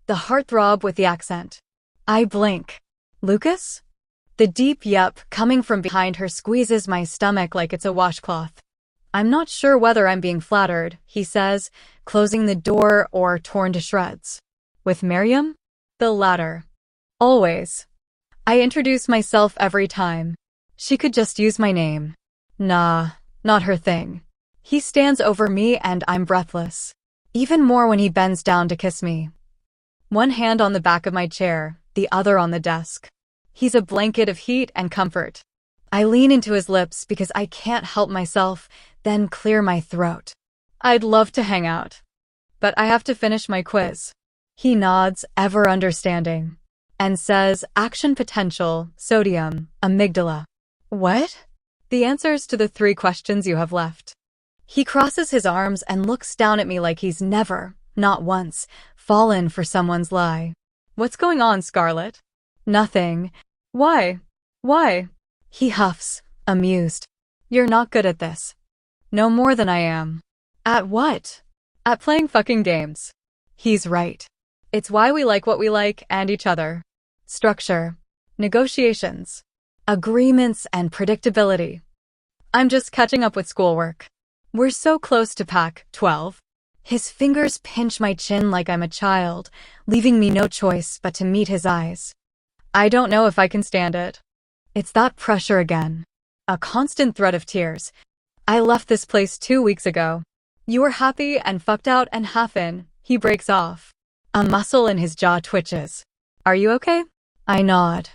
the heartthrob with the accent. I blink. Lucas? The deep yep coming from behind her squeezes my stomach like it's a washcloth. I'm not sure whether I'm being flattered, he says, closing the door, or torn to shreds. With Miriam? The latter. Always. I introduce myself every time. She could just use my name. Nah, not her thing. He stands over me and I'm breathless. Even more when he bends down to kiss me. One hand on the back of my chair, the other on the desk. He's a blanket of heat and comfort. I lean into his lips because I can't help myself, then clear my throat. I'd love to hang out. But I have to finish my quiz. He nods, ever understanding, and says, action potential, sodium, amygdala. What? The answers to the 3 questions you have left. He crosses his arms and looks down at me like he's never, not once, fallen for someone's lie. What's going on, Scarlett? Nothing. Why? Why? He huffs, amused. You're not good at this. No more than I am. At what? At playing fucking games. He's right. It's why we like what we like and each other. Structure. Negotiations. Agreements and predictability. I'm just catching up with schoolwork. We're so close to Pac 12. His fingers pinch my chin like I'm a child, leaving me no choice but to meet his eyes. I don't know if I can stand it. It's that pressure again. A constant threat of tears. I left this place 2 weeks ago. You were happy and fucked out and half in. He breaks off. A muscle in his jaw twitches. Are you okay? I nod.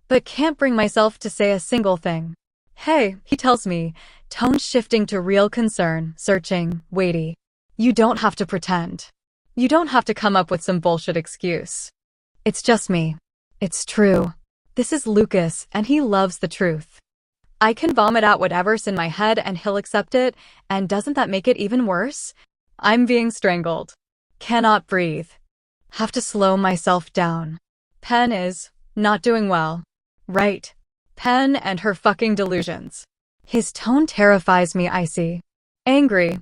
But can't bring myself to say a single thing. Hey, he tells me, tone shifting to real concern, searching, weighty. You don't have to pretend. You don't have to come up with some bullshit excuse. It's just me. It's true. This is Lucas, and he loves the truth. I can vomit out whatever's in my head and he'll accept it, and doesn't that make it even worse? I'm being strangled. Cannot breathe. Have to slow myself down. Pen is not doing well. Right. Pen and her fucking delusions. His tone terrifies me, I see. Angry.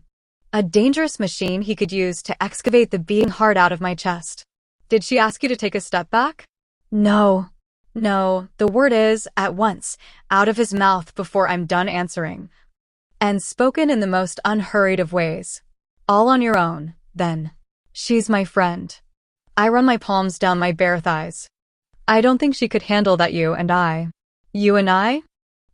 A dangerous machine he could use to excavate the beating heart out of my chest. Did she ask you to take a step back? No. No, the word is, at once, out of his mouth before I'm done answering. And spoken in the most unhurried of ways. All on your own, then. She's my friend. I run my palms down my bare thighs. I don't think she could handle that you and I. You and I?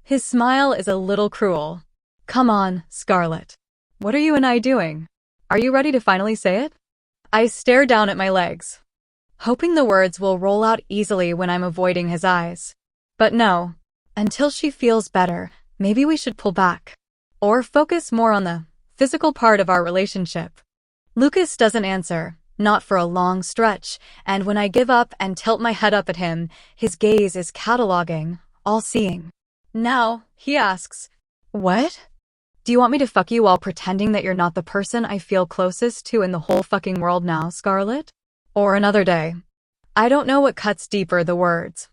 His smile is a little cruel. Come on, Scarlett. What are you and I doing? Are you ready to finally say it? I stare down at my legs, hoping the words will roll out easily when I'm avoiding his eyes. But no. Until she feels better, maybe we should pull back. Or focus more on the physical part of our relationship. Lucas doesn't answer, not for a long stretch, and when I give up and tilt my head up at him, his gaze is cataloging, all-seeing. Now, he asks, what? Do you want me to fuck you while pretending that you're not the person I feel closest to in the whole fucking world now, Scarlett? Or another day. I don't know what cuts deeper, the words.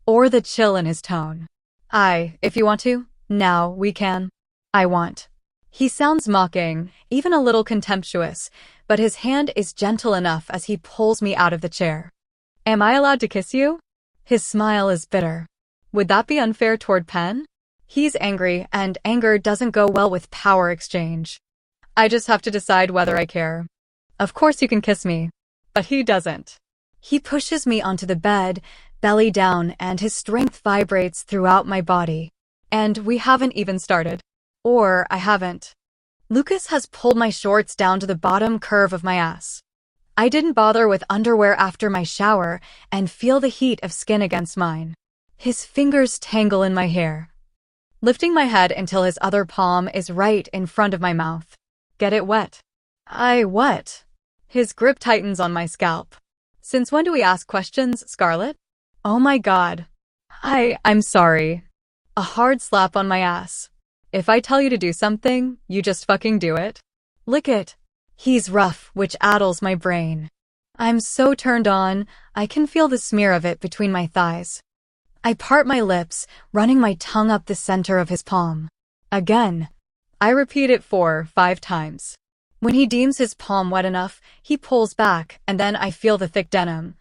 Or the chill in his tone. If you want to, now we can. I want. He sounds mocking, even a little contemptuous, but his hand is gentle enough as he pulls me out of the chair. Am I allowed to kiss you? His smile is bitter. Would that be unfair toward Penn? He's angry, and anger doesn't go well with power exchange. I just have to decide whether I care. Of course you can kiss me. But he doesn't. He pushes me onto the bed, belly down, and his strength vibrates throughout my body. And we haven't even started. Or I haven't. Lucas has pulled my shorts down to the bottom curve of my ass. I didn't bother with underwear after my shower and feel the heat of skin against mine. His fingers tangle in my hair, lifting my head until his other palm is right in front of my mouth. Get it wet. What? His grip tightens on my scalp. Since when do we ask questions, Scarlett? Oh my God. I'm sorry. A hard slap on my ass. If I tell you to do something, you just fucking do it. Lick it. He's rough, which addles my brain. I'm so turned on, I can feel the smear of it between my thighs. I part my lips, running my tongue up the center of his palm. Again. I repeat it 4 or 5 times. When he deems his palm wet enough, he pulls back, and then I feel the thick denim.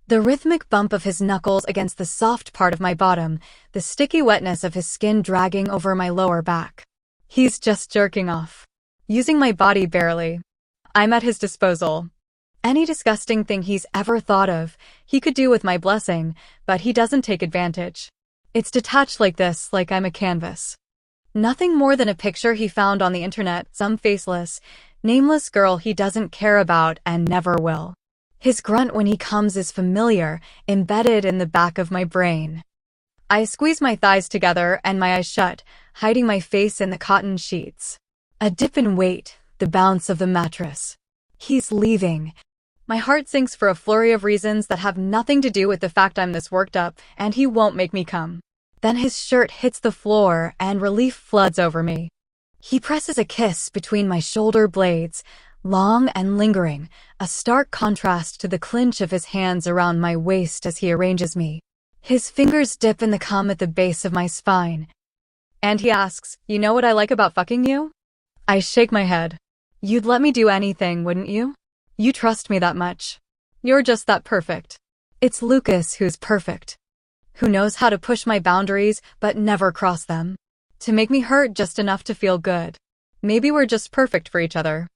The rhythmic bump of his knuckles against the soft part of my bottom, the sticky wetness of his skin dragging over my lower back. He's just jerking off. Using my body barely. I'm at his disposal. Any disgusting thing he's ever thought of, he could do with my blessing, but he doesn't take advantage. It's detached like this, like I'm a canvas. Nothing more than a picture he found on the internet, some faceless, nameless girl he doesn't care about and never will. His grunt when he comes is familiar, embedded in the back of my brain. I squeeze my thighs together and my eyes shut, hiding my face in the cotton sheets. A dip in weight, the bounce of the mattress. He's leaving. My heart sinks for a flurry of reasons that have nothing to do with the fact I'm this worked up, and he won't make me come. Then his shirt hits the floor and relief floods over me. He presses a kiss between my shoulder blades, long and lingering, a stark contrast to the clinch of his hands around my waist as he arranges me. His fingers dip in the cum at the base of my spine. And he asks, "You know what I like about fucking you?" I shake my head. "You'd let me do anything, wouldn't you? You trust me that much. You're just that perfect." It's Lucas who's perfect. Who knows how to push my boundaries but never cross them. To make me hurt just enough to feel good. Maybe we're just perfect for each other.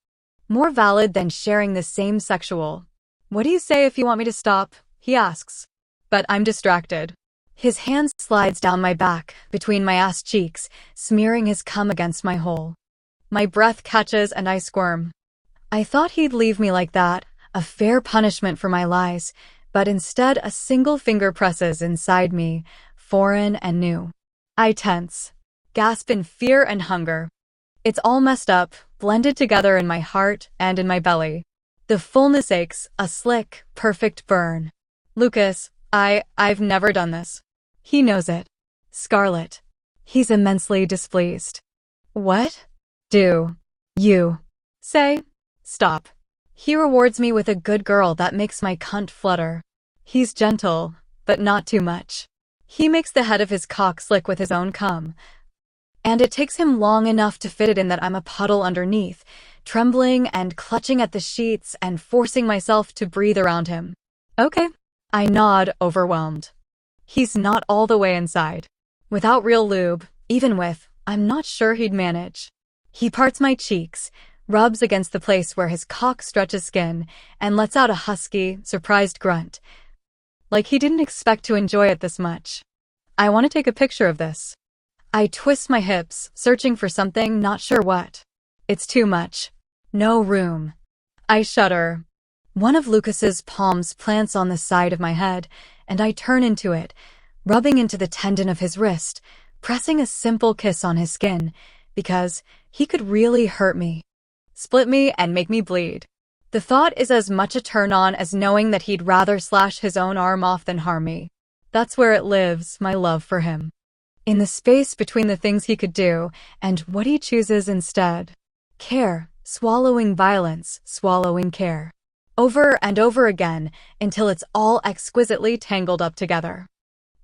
More valid than sharing the same sexual. "What do you say if you want me to stop?" he asks. But I'm distracted. His hand slides down my back, between my ass cheeks, smearing his cum against my hole. My breath catches and I squirm. I thought he'd leave me like that, a fair punishment for my lies, but instead a single finger presses inside me, foreign and new. I tense, gasp in fear and hunger. It's all messed up, blended together in my heart and in my belly. The fullness aches, a slick, perfect burn. "Lucas, I've never done this." He knows it. Scarlet. He's immensely displeased. "What do you say?" "Stop." He rewards me with a good girl that makes my cunt flutter. He's gentle, but not too much. He makes the head of his cock slick with his own cum. And it takes him long enough to fit it in that I'm a puddle underneath, trembling and clutching at the sheets and forcing myself to breathe around him. "Okay." I nod, overwhelmed. He's not all the way inside. Without real lube, even with, I'm not sure he'd manage. He parts my cheeks, rubs against the place where his cock stretches skin, and lets out a husky, surprised grunt. Like he didn't expect to enjoy it this much. I want to take a picture of this. I twist my hips, searching for something, not sure what. It's too much. No room. I shudder. One of Lucas's palms plants on the side of my head, and I turn into it, rubbing into the tendon of his wrist, pressing a simple kiss on his skin, because he could really hurt me. Split me and make me bleed. The thought is as much a turn-on as knowing that he'd rather slash his own arm off than harm me. That's where it lives, my love for him. In the space between the things he could do and what he chooses instead. Care, swallowing violence, swallowing care. Over and over again, until it's all exquisitely tangled up together.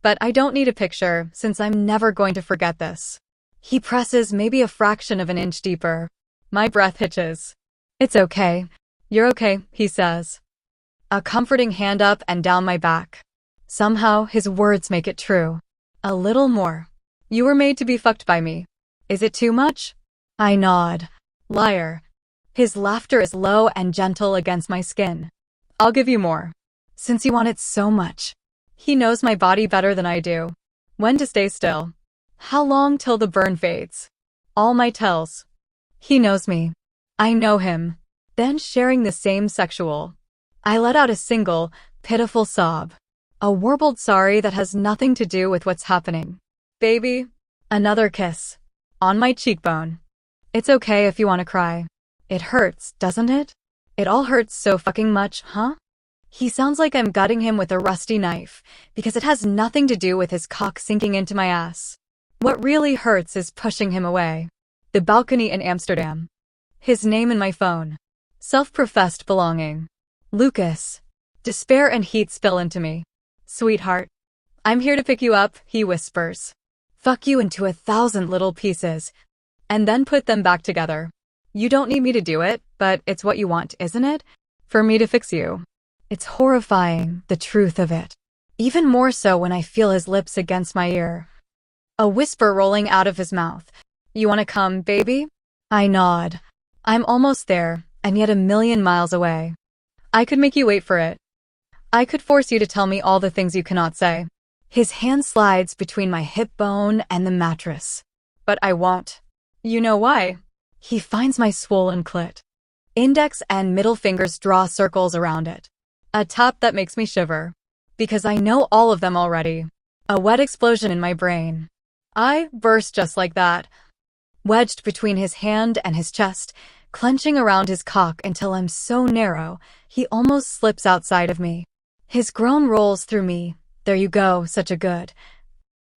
But I don't need a picture, since I'm never going to forget this. He presses maybe a fraction of an inch deeper. My breath hitches. "It's okay. You're okay," he says. A comforting hand up and down my back. Somehow, his words make it true. A little more. "You were made to be fucked by me. Is it too much?" I nod. Liar. His laughter is low and gentle against my skin. "I'll give you more. Since you want it so much." He knows my body better than I do. When to stay still. How long till the burn fades. All my tells. He knows me. I know him. Then sharing the same sexual. I let out a single, pitiful sob. A warbled sorry that has nothing to do with what's happening. "Baby." Another kiss. On my cheekbone. "It's okay if you want to cry. It hurts, doesn't it? It all hurts so fucking much, huh?" He sounds like I'm gutting him with a rusty knife, because it has nothing to do with his cock sinking into my ass. What really hurts is pushing him away. The balcony in Amsterdam. His name in my phone. Self-professed belonging. Lucas. Despair and heat spill into me. "Sweetheart. I'm here to pick you up," he whispers. "Fuck you into 1,000 little pieces. And then put them back together. You don't need me to do it, But it's what you want, isn't it? For me to fix you. It's horrifying, the truth of it. Even more so when I feel his lips against my ear. A whisper rolling out of his mouth. You wanna come, baby? I nod. I'm almost there, and yet a million miles away. I could make you wait for it. I could force you to tell me all the things you cannot say. His hand slides between my hip bone and the mattress. But I won't. You know why? He finds my swollen clit. Index and middle fingers draw circles around it. A tap that makes me shiver. Because I know all of them already. A wet explosion in my brain. I burst just like that. Wedged between his hand and his chest, clenching around his cock until I'm so narrow, he almost slips outside of me. His groan rolls through me. There you go, such a good,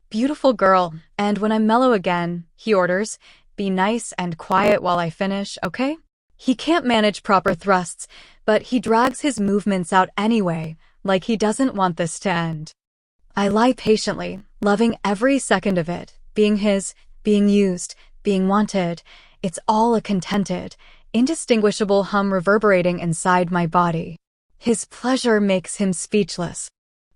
beautiful girl. And when I'm mellow again, he orders, be nice and quiet while I finish, okay? He can't manage proper thrusts, but he drags his movements out anyway, like he doesn't want this to end. I lie patiently, loving every second of it, being his, being used, being wanted. It's all a contented, indistinguishable hum reverberating inside my body. His pleasure makes him speechless.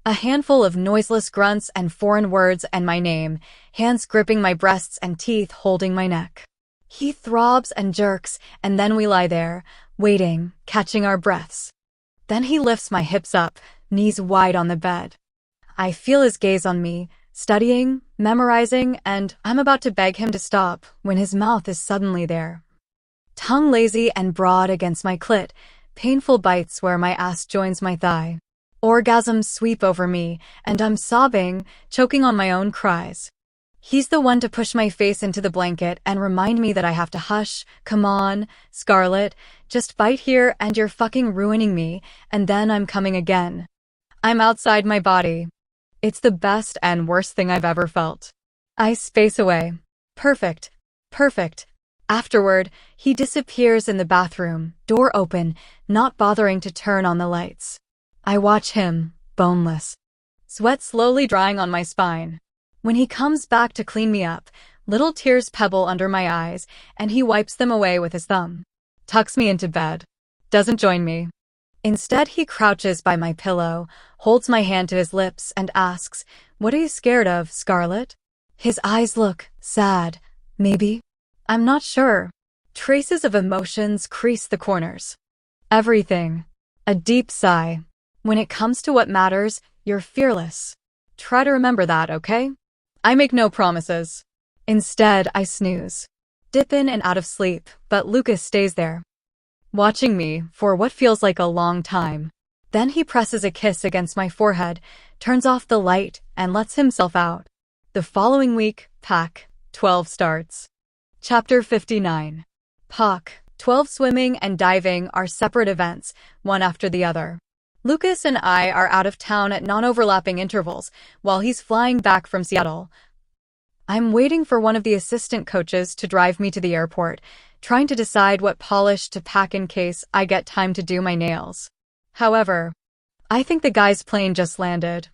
A handful of noiseless grunts and foreign words and my name, hands gripping my breasts and teeth holding my neck. He throbs and jerks, and then we lie there, waiting, catching our breaths. Then he lifts my hips up, knees wide on the bed. I feel his gaze on me, studying, memorizing, and I'm about to beg him to stop when his mouth is suddenly there. Tongue lazy and broad against my clit, painful bites where my ass joins my thigh. Orgasms sweep over me, and I'm sobbing, choking on my own cries. He's the one to push my face into the blanket and remind me that I have to hush. Come on, Scarlett, just bite here and you're fucking ruining me, and then I'm coming again. I'm outside my body. It's the best and worst thing I've ever felt. I space away. Perfect. Perfect. Afterward, he disappears in the bathroom, door open, not bothering to turn on the lights. I watch him, boneless. Sweat slowly drying on my spine. When he comes back to clean me up, little tears pebble under my eyes, and he wipes them away with his thumb. Tucks me into bed. Doesn't join me. Instead, he crouches by my pillow, holds my hand to his lips, and asks, "What are you scared of, Scarlett?" His eyes look sad. Maybe? I'm not sure. Traces of emotions crease the corners. Everything. A deep sigh. When it comes to what matters, you're fearless. Try to remember that, okay? I make no promises. Instead, I snooze. Dip in and out of sleep, but Lucas stays there, watching me for what feels like a long time. Then he presses a kiss against my forehead, turns off the light, and lets himself out. The following week, Pack 12 starts. Chapter 59. Pack 12 swimming and diving are separate events, one after the other. Lucas and I are out of town at non-overlapping intervals, while he's flying back from Seattle. I'm waiting for one of the assistant coaches to drive me to the airport, trying to decide what polish to pack in case I get time to do my nails. However, I think the guy's plane just landed.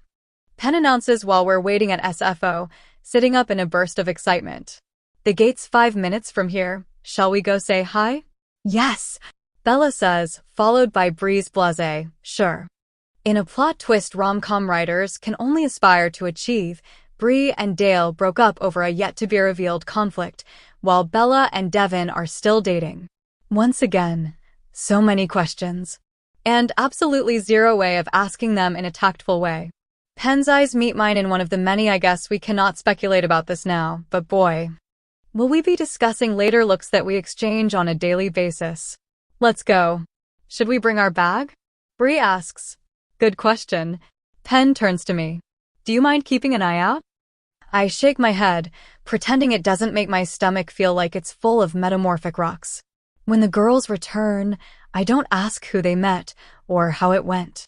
Penn announces while we're waiting at SFO, sitting up in a burst of excitement. The gate's 5 minutes from here. Shall we go say hi? Yes, Bella says, followed by Bree's blase, sure. In a plot twist rom-com writers can only aspire to achieve, Bree and Dale broke up over a yet-to-be-revealed conflict, while Bella and Devin are still dating. Once again, so many questions. And absolutely zero way of asking them in a tactful way. Penn's eyes meet mine in one of the many. I guess we cannot speculate about this now, but boy, will we be discussing later looks that we exchange on a daily basis. Let's go. Should we bring our bag? Bree asks. Good question. Penn turns to me. Do you mind keeping an eye out? I shake my head, pretending it doesn't make my stomach feel like it's full of metamorphic rocks. When the girls return, I don't ask who they met or how it went.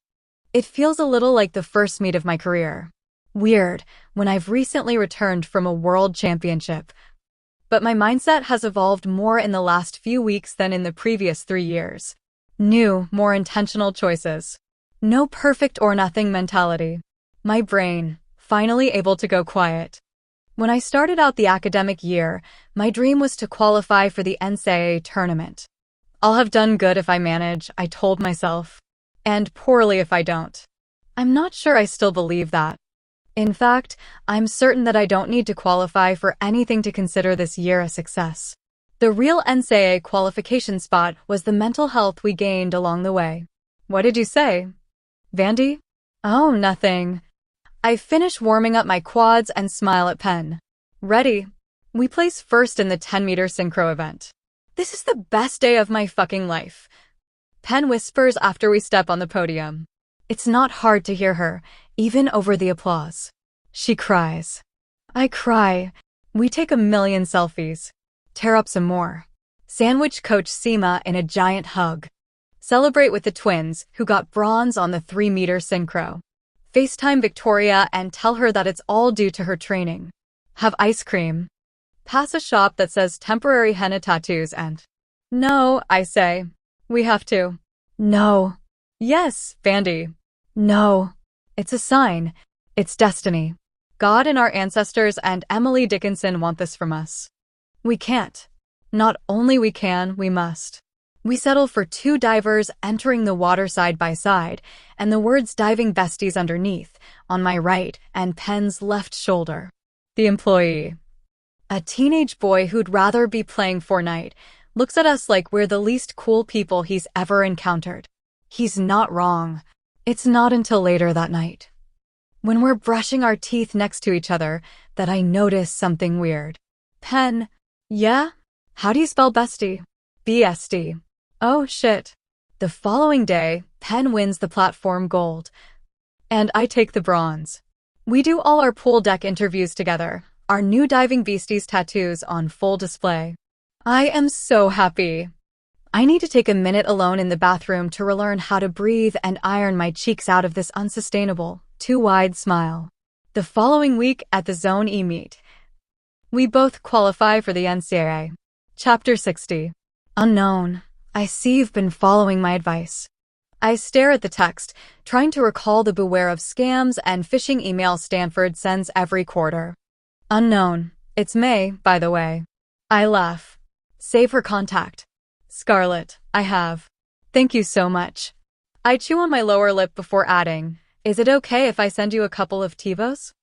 It feels a little like the first meet of my career. Weird, when I've recently returned from a world championship. But my mindset has evolved more in the last few weeks than in the previous 3 years. New, more intentional choices. No perfect or nothing mentality. My brain, finally able to go quiet. When I started out the academic year, my dream was to qualify for the NCAA tournament. I'll have done good if I manage, I told myself. And poorly if I don't. I'm not sure I still believe that. In fact, I'm certain that I don't need to qualify for anything to consider this year a success. The real NCAA qualification spot was the mental health we gained along the way. What did you say? Vandy? Oh, nothing. I finish warming up my quads and smile at Penn. Ready? We place first in the 10-meter synchro event. This is the best day of my fucking life. Penn whispers after we step on the podium. It's not hard to hear her, even over the applause. She cries. I cry. We take a million selfies. Tear up some more. Sandwich Coach Seema in a giant hug. Celebrate with the twins, who got bronze on the 3-meter synchro. FaceTime Victoria and tell her that it's all due to her training. Have ice cream. Pass a shop that says temporary henna tattoos and... No, I say. We have to. No. Yes, Vandy. No. It's a sign. It's destiny. God and our ancestors and Emily Dickinson want this from us. We can't. Not only we can, we must. We settle for 2 divers entering the water side by side, and the words diving besties underneath, on my right and Penn's left shoulder. The employee, a teenage boy who'd rather be playing Fortnite, looks at us like we're the least cool people he's ever encountered. He's not wrong. It's not until later that night, when we're brushing our teeth next to each other, that I notice something weird. Penn. Yeah? How do you spell bestie? BSD. Oh, shit. The following day, Penn wins the platform gold. And I take the bronze. We do all our pool deck interviews together, our new diving beasties tattoos on full display. I am so happy. I need to take a minute alone in the bathroom to relearn how to breathe and iron my cheeks out of this unsustainable, too wide smile. The following week at the Zone E meet, we both qualify for the NCAA. Chapter 60. Unknown. I see you've been following my advice. I stare at the text, trying to recall the beware of scams and phishing email Stanford sends every quarter. Unknown. It's May, by the way. I laugh. Save her contact. Scarlett, I have. Thank you so much. I chew on my lower lip before adding, is it okay if I send you a couple of TiVos?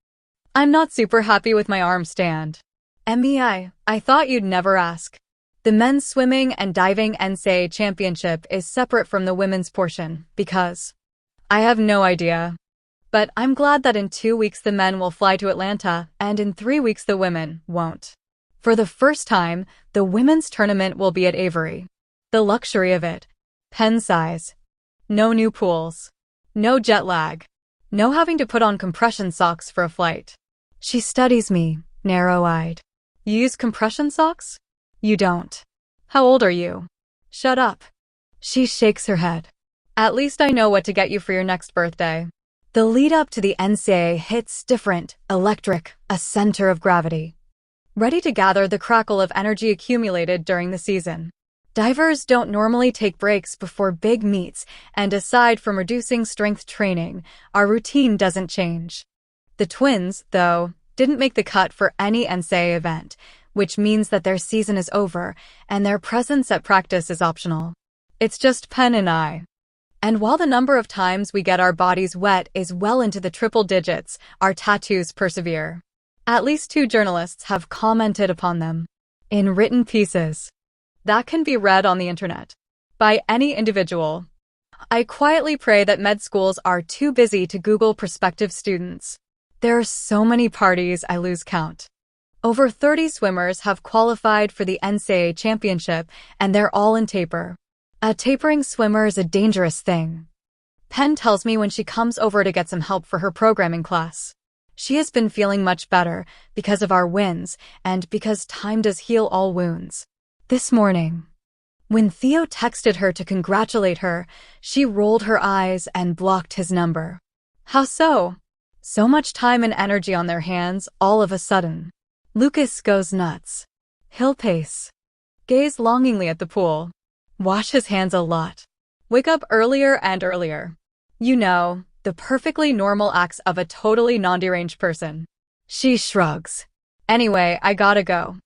I'm not super happy with my arm stand. MBI, I thought you'd never ask. The men's swimming and diving NCAA championship is separate from the women's portion, because I have no idea. But I'm glad that in 2 weeks the men will fly to Atlanta, and in 3 weeks the women won't. For the first time, the women's tournament will be at Avery. The luxury of it. Penn size. No new pools. No jet lag. No having to put on compression socks for a flight. She studies me, narrow-eyed. You use compression socks? You don't. How old are you? Shut up. She shakes her head. At least I know what to get you for your next birthday. The lead up to the NCAA hits different, electric, a center of gravity. Ready to gather the crackle of energy accumulated during the season. Divers don't normally take breaks before big meets, and aside from reducing strength training, our routine doesn't change. The twins, though, didn't make the cut for any NCAA event, which means that their season is over, and their presence at practice is optional. It's just Penn and I. And while the number of times we get our bodies wet is well into the triple digits, our tattoos persevere. At least 2 journalists have commented upon them. In written pieces. That can be read on the internet. By any individual. I quietly pray that med schools are too busy to Google prospective students. There are so many parties I lose count. Over 30 swimmers have qualified for the NCAA championship, and they're all in taper. A tapering swimmer is a dangerous thing. Penn tells me when she comes over to get some help for her programming class. She has been feeling much better because of our wins and because time does heal all wounds. This morning, when Theo texted her to congratulate her, she rolled her eyes and blocked his number. How so? So much time and energy on their hands all of a sudden. Lucas goes nuts. He'll pace. Gaze longingly at the pool. Wash his hands a lot. Wake up earlier and earlier. You know, the perfectly normal acts of a totally non-deranged person. She shrugs. Anyway, I gotta go.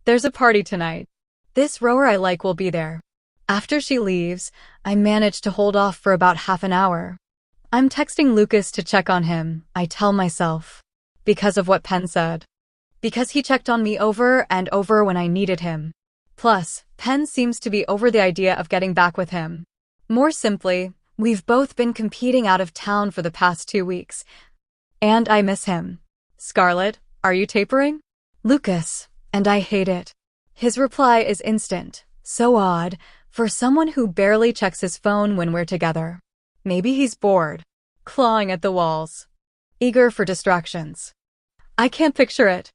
There's a party tonight. This rower I like will be there. After she leaves, I manage to hold off for about half an hour. I'm texting Lucas to check on him, I tell myself. Because of what Penn said. Because he checked on me over and over when I needed him. Plus, Penn seems to be over the idea of getting back with him. More simply, we've both been competing out of town for the past 2 weeks. And I miss him. Scarlett, are you tapering? Lucas, and I hate it. His reply is instant, so odd, for someone who barely checks his phone when we're together. Maybe he's bored, clawing at the walls, eager for distractions. I can't picture it.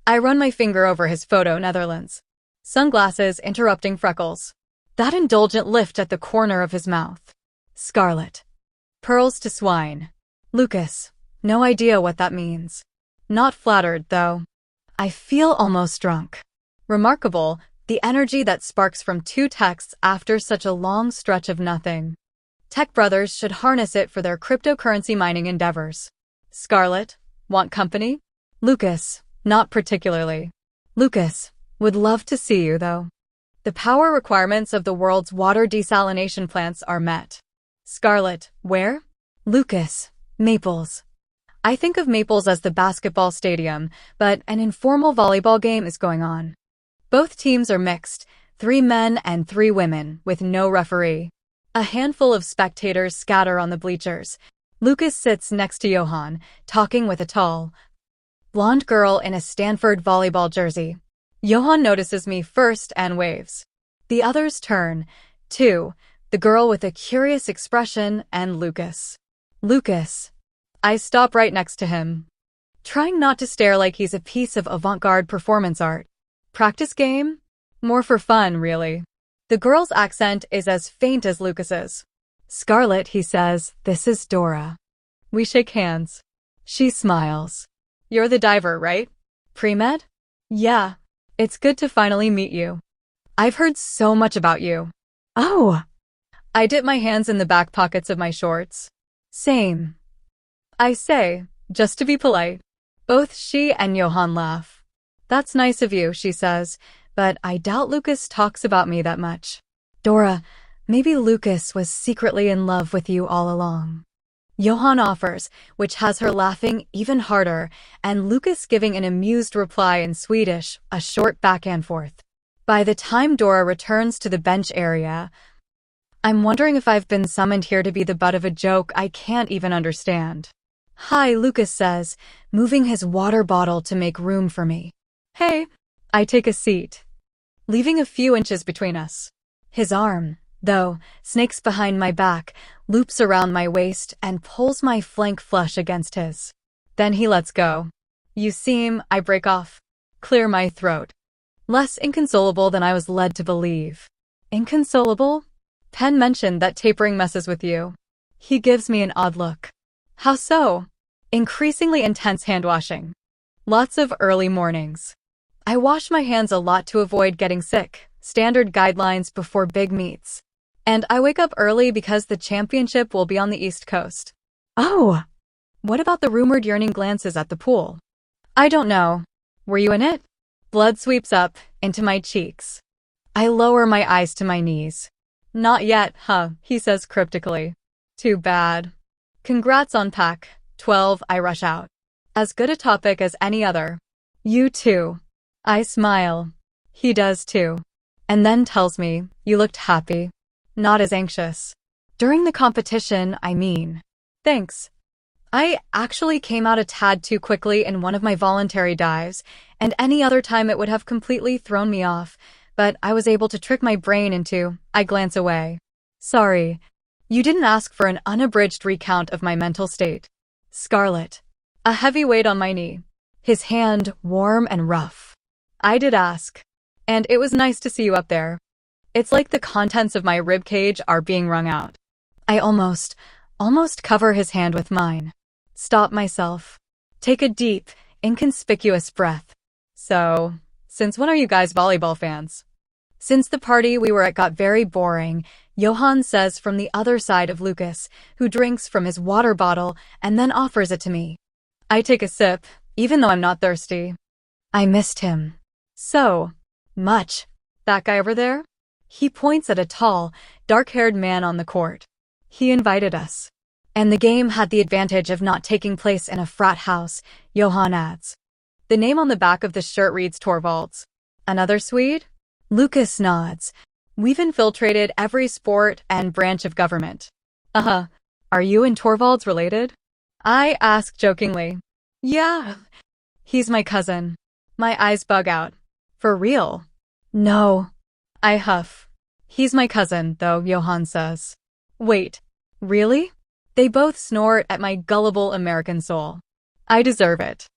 I run my finger over his photo, Netherlands. Sunglasses interrupting freckles. That indulgent lift at the corner of his mouth. Scarlet. Pearls to swine. Lucas. No idea what that means. Not flattered, though. I feel almost drunk. Remarkable, the energy that sparks from 2 texts after such a long stretch of nothing. Tech brothers should harness it for their cryptocurrency mining endeavors. Scarlett, want company? Lucas, not particularly. Lucas, would love to see you, though. The power requirements of the world's water desalination plants are met. Scarlett, where? Lucas, Maples. I think of Maples as the basketball stadium, but an informal volleyball game is going on. Both teams are mixed, 3 men and 3 women, with no referee. A handful of spectators scatter on the bleachers. Lucas sits next to Johan, talking with a tall, blonde girl in a Stanford volleyball jersey. Johan notices me first and waves. The others turn, too, the girl with a curious expression and Lucas. Lucas. I stop right next to him, trying not to stare like he's a piece of avant-garde performance art. Practice game? More for fun, really. The girl's accent is as faint as Lucas's. Scarlett, he says, this is Dora. We shake hands. She smiles. You're the diver, right? Pre-med? Yeah. It's good to finally meet you. I've heard so much about you. Oh. I dip my hands in the back pockets of my shorts. Same. I say, just to be polite. Both she and Johan laugh. That's nice of you, she says, but I doubt Lucas talks about me that much. Dora, maybe Lucas was secretly in love with you all along. Johan offers, which has her laughing even harder, and Lucas giving an amused reply in Swedish, a short back and forth. By the time Dora returns to the bench area, I'm wondering if I've been summoned here to be the butt of a joke I can't even understand. Hi, Lucas says, moving his water bottle to make room for me. Hey. I take a seat, leaving a few inches between us. His arm, though, snakes behind my back, loops around my waist, and pulls my flank flush against his. Then he lets go. You seem, I break off. Clear my throat. Less inconsolable than I was led to believe. Inconsolable? Penn mentioned that tapering messes with you. He gives me an odd look. How so? Increasingly intense hand-washing. Lots of early mornings. I wash my hands a lot to avoid getting sick, standard guidelines before big meets. And I wake up early because the championship will be on the East Coast. Oh! What about the rumored yearning glances at the pool? I don't know. Were you in it? Blood sweeps up, into my cheeks. I lower my eyes to my knees. Not yet, huh, he says cryptically. Too bad. Congrats on Pac 12, I rush out. As good a topic as any other. You too. I smile. He does too. And then tells me, you looked happy. Not as anxious. During the competition, I mean. Thanks. I actually came out a tad too quickly in one of my voluntary dives, and any other time it would have completely thrown me off, but I was able to trick my brain into, I glance away. Sorry. You didn't ask for an unabridged recount of my mental state. Scarlett. A heavy weight on my knee. His hand warm and rough. I did ask. And it was nice to see you up there. It's like the contents of my ribcage are being wrung out. I almost cover his hand with mine. Stop myself. Take a deep, inconspicuous breath. So, since when are you guys volleyball fans? Since the party we were at got very boring, Johan says from the other side of Lucas, who drinks from his water bottle and then offers it to me. I take a sip, even though I'm not thirsty. I missed him. So much. That guy over there? He points at a tall, dark-haired man on the court. He invited us. And the game had the advantage of not taking place in a frat house, Johan adds. The name on the back of the shirt reads Torvalds. Another Swede? Lucas nods. We've infiltrated every sport and branch of government. Uh-huh. Are you and Torvalds related? I ask jokingly. Yeah. He's my cousin. My eyes bug out. For real? No. I huff. He's my cousin, though, Johan says. Wait. Really? They both snort at my gullible American soul. I deserve it.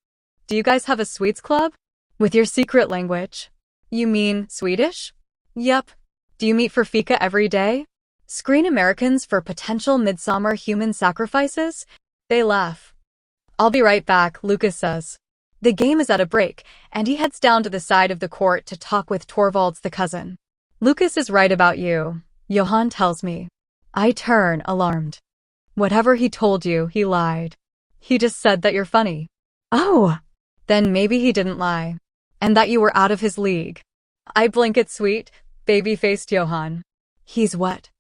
Do you guys have a Swedes club? With your secret language? You mean Swedish? Yep. Do you meet for fika every day? Screen Americans for potential midsummer human sacrifices? They laugh. I'll be right back, Lucas says. The game is at a break, and he heads down to the side of the court to talk with Torvalds the cousin. Lucas is right about you, Johan tells me. I turn, alarmed. Whatever he told you, he lied. He just said that you're funny. Oh! Then maybe he didn't lie. And that you were out of his league. I blink at sweet, baby-faced Johan. He's what?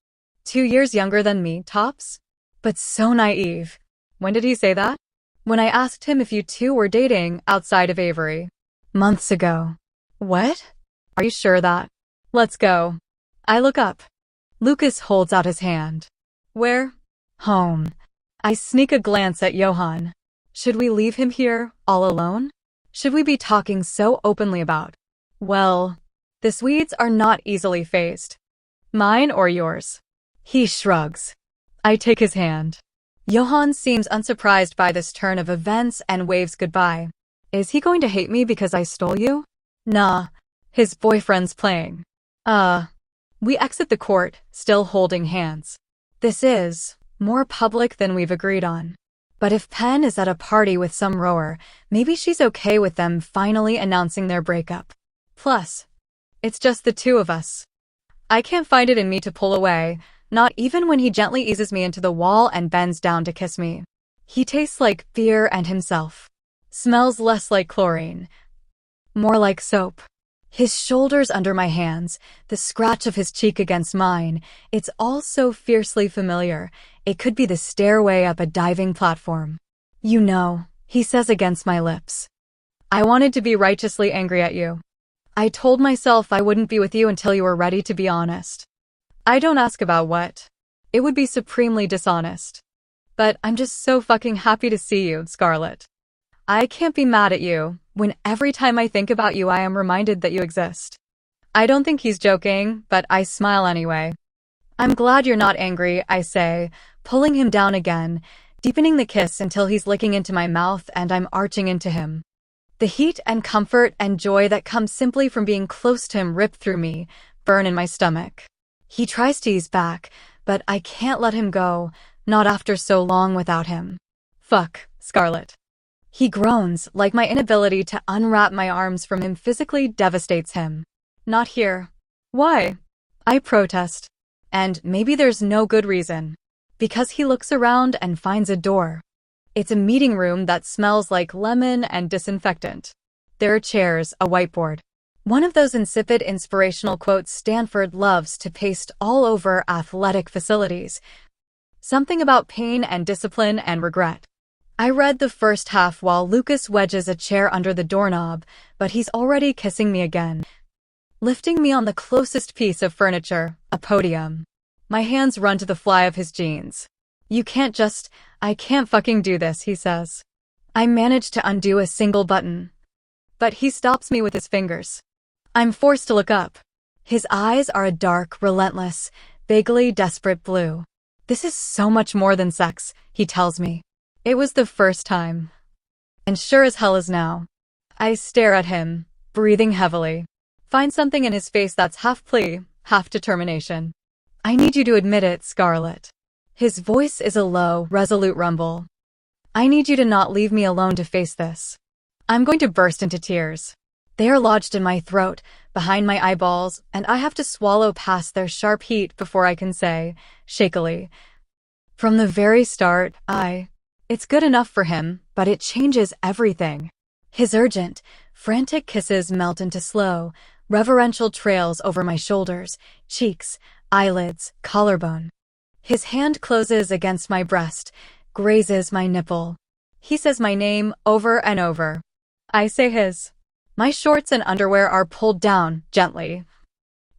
2 years younger than me, tops? But so naive. When did he say that? When I asked him if you two were dating outside of Avery. Months ago. What? Are you sure that? Let's go. I look up. Lucas holds out his hand. Where? Home. I sneak a glance at Johan. Should we leave him here, all alone? Should we be talking so openly about? Well, the Swedes are not easily fazed. Mine or yours? He shrugs. I take his hand. Johan seems unsurprised by this turn of events and waves goodbye. Is he going to hate me because I stole you? Nah. His boyfriend's playing. We exit the court, still holding hands. This is more public than we've agreed on. But if Penn is at a party with some rower, maybe she's okay with them finally announcing their breakup. Plus, it's just the two of us. I can't find it in me to pull away, not even when he gently eases me into the wall and bends down to kiss me. He tastes like fear and himself. Smells less like chlorine. More like soap. His shoulders under my hands, the scratch of his cheek against mine, it's all so fiercely familiar. It could be the stairway up a diving platform. You know, he says against my lips. I wanted to be righteously angry at you. I told myself I wouldn't be with you until you were ready to be honest. I don't ask about what. It would be supremely dishonest. But I'm just so fucking happy to see you, Scarlett. I can't be mad at you, when every time I think about you I am reminded that you exist. I don't think he's joking, but I smile anyway. I'm glad you're not angry, I say, pulling him down again, deepening the kiss until he's licking into my mouth and I'm arching into him. The heat and comfort and joy that come simply from being close to him rip through me, burn in my stomach. He tries to ease back, but I can't let him go, not after so long without him. Fuck, Scarlett. He groans, like my inability to unwrap my arms from him physically devastates him. Not here. Why? I protest. And maybe there's no good reason. Because he looks around and finds a door. It's a meeting room that smells like lemon and disinfectant. There are chairs, a whiteboard. One of those insipid inspirational quotes Stanford loves to paste all over athletic facilities. Something about pain and discipline and regret. I read the first half while Lucas wedges a chair under the doorknob, but he's already kissing me again. Lifting me on the closest piece of furniture, a podium. My hands run to the fly of his jeans. I can't fucking do this, he says. I manage to undo a single button. But he stops me with his fingers. I'm forced to look up. His eyes are a dark, relentless, vaguely desperate blue. This is so much more than sex, he tells me. It was the first time. And sure as hell is now. I stare at him, breathing heavily. Find something in his face that's half plea, half determination. I need you to admit it, Scarlett. His voice is a low, resolute rumble. I need you to not leave me alone to face this. I'm going to burst into tears. They are lodged in my throat, behind my eyeballs, and I have to swallow past their sharp heat before I can say, shakily. From the very start, It's good enough for him, but it changes everything. His urgent, frantic kisses melt into slow, reverential trails over my shoulders, cheeks, eyelids, collarbone. His hand closes against my breast, grazes my nipple. He says my name over and over. I say his. My shorts and underwear are pulled down, gently.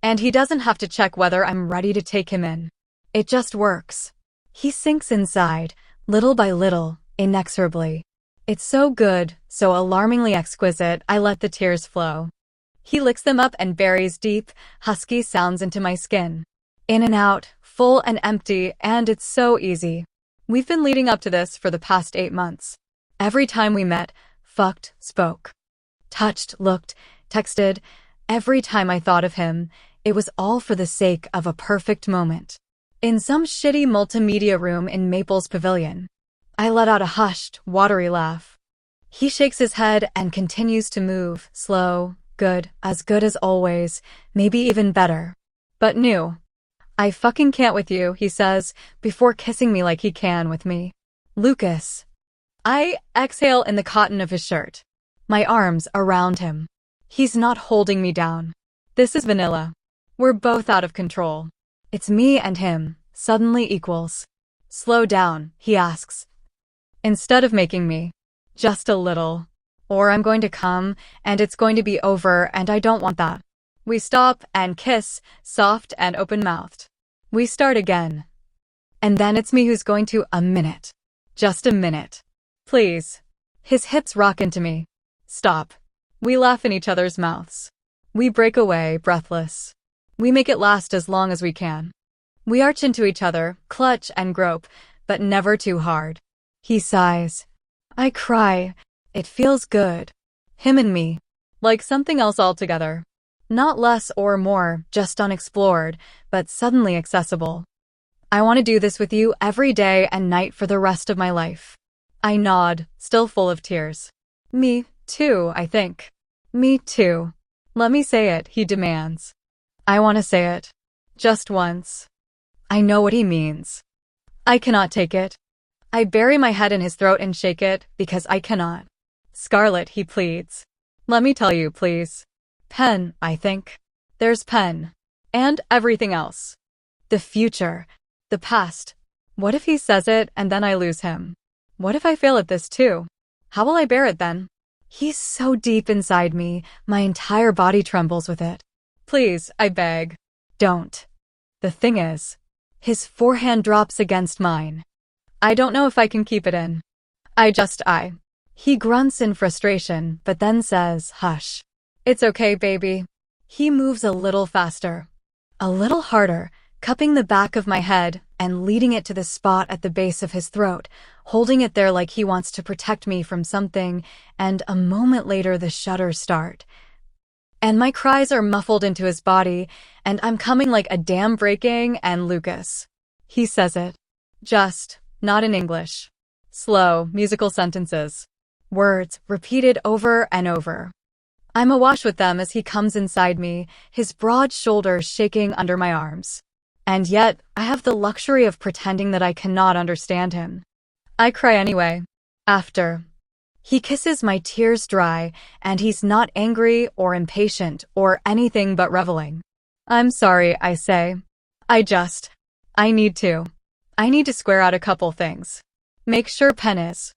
And he doesn't have to check whether I'm ready to take him in. It just works. He sinks inside, little by little, inexorably. It's so good, so alarmingly exquisite, I let the tears flow. He licks them up and buries deep, husky sounds into my skin. In and out, full and empty, and it's so easy. We've been leading up to this for the past 8 months. Every time we met, fucked, spoke, touched, looked, texted, every time I thought of him, it was all for the sake of a perfect moment. In some shitty multimedia room in Maple's pavilion, I let out a hushed, watery laugh. He shakes his head and continues to move, slow, good as always, maybe even better. But new. I fucking can't with you, he says, before kissing me like he can with me. Lucas. I exhale in the cotton of his shirt. My arms around him. He's not holding me down. This is vanilla. We're both out of control. It's me and him, suddenly equals. Slow down, he asks. Instead of making me. Just a little. Or I'm going to come, and it's going to be over, and I don't want that. We stop and kiss, soft and open-mouthed. We start again. And then it's me who's going to a minute. Just a minute. Please. His hips rock into me. Stop. We laugh in each other's mouths. We break away, breathless. We make it last as long as we can. We arch into each other, clutch and grope, but never too hard. He sighs. I cry. It feels good. Him and me. Like something else altogether. Not less or more, just unexplored, but suddenly accessible. I want to do this with you every day and night for the rest of my life. I nod, still full of tears. Me, too, I think. Me, too. Let me say it, he demands. I want to say it. Just once. I know what he means. I cannot take it. I bury my head in his throat and shake it, because I cannot. Scarlet, he pleads. Let me tell you, please. Pen, I think. There's Pen. And everything else. The future. The past. What if he says it and then I lose him? What if I fail at this too? How will I bear it then? He's so deep inside me, my entire body trembles with it. Please, I beg. Don't. The thing is, his forehand drops against mine. I don't know if I can keep it in. I. He grunts in frustration, but then says, hush. It's okay, baby. He moves a little faster. A little harder, cupping the back of my head and leading it to the spot at the base of his throat, holding it there like he wants to protect me from something, and a moment later the shudders start. And my cries are muffled into his body, and I'm coming like a dam breaking, and Lucas. He says it. Just, not in English. Slow, musical sentences. Words, repeated over and over. I'm awash with them as he comes inside me, his broad shoulders shaking under my arms. And yet, I have the luxury of pretending that I cannot understand him. I cry anyway. After. He kisses my tears dry, and he's not angry or impatient or anything but reveling. I'm sorry, I say. I need to. I need to square out a couple things. Make sure Pen is.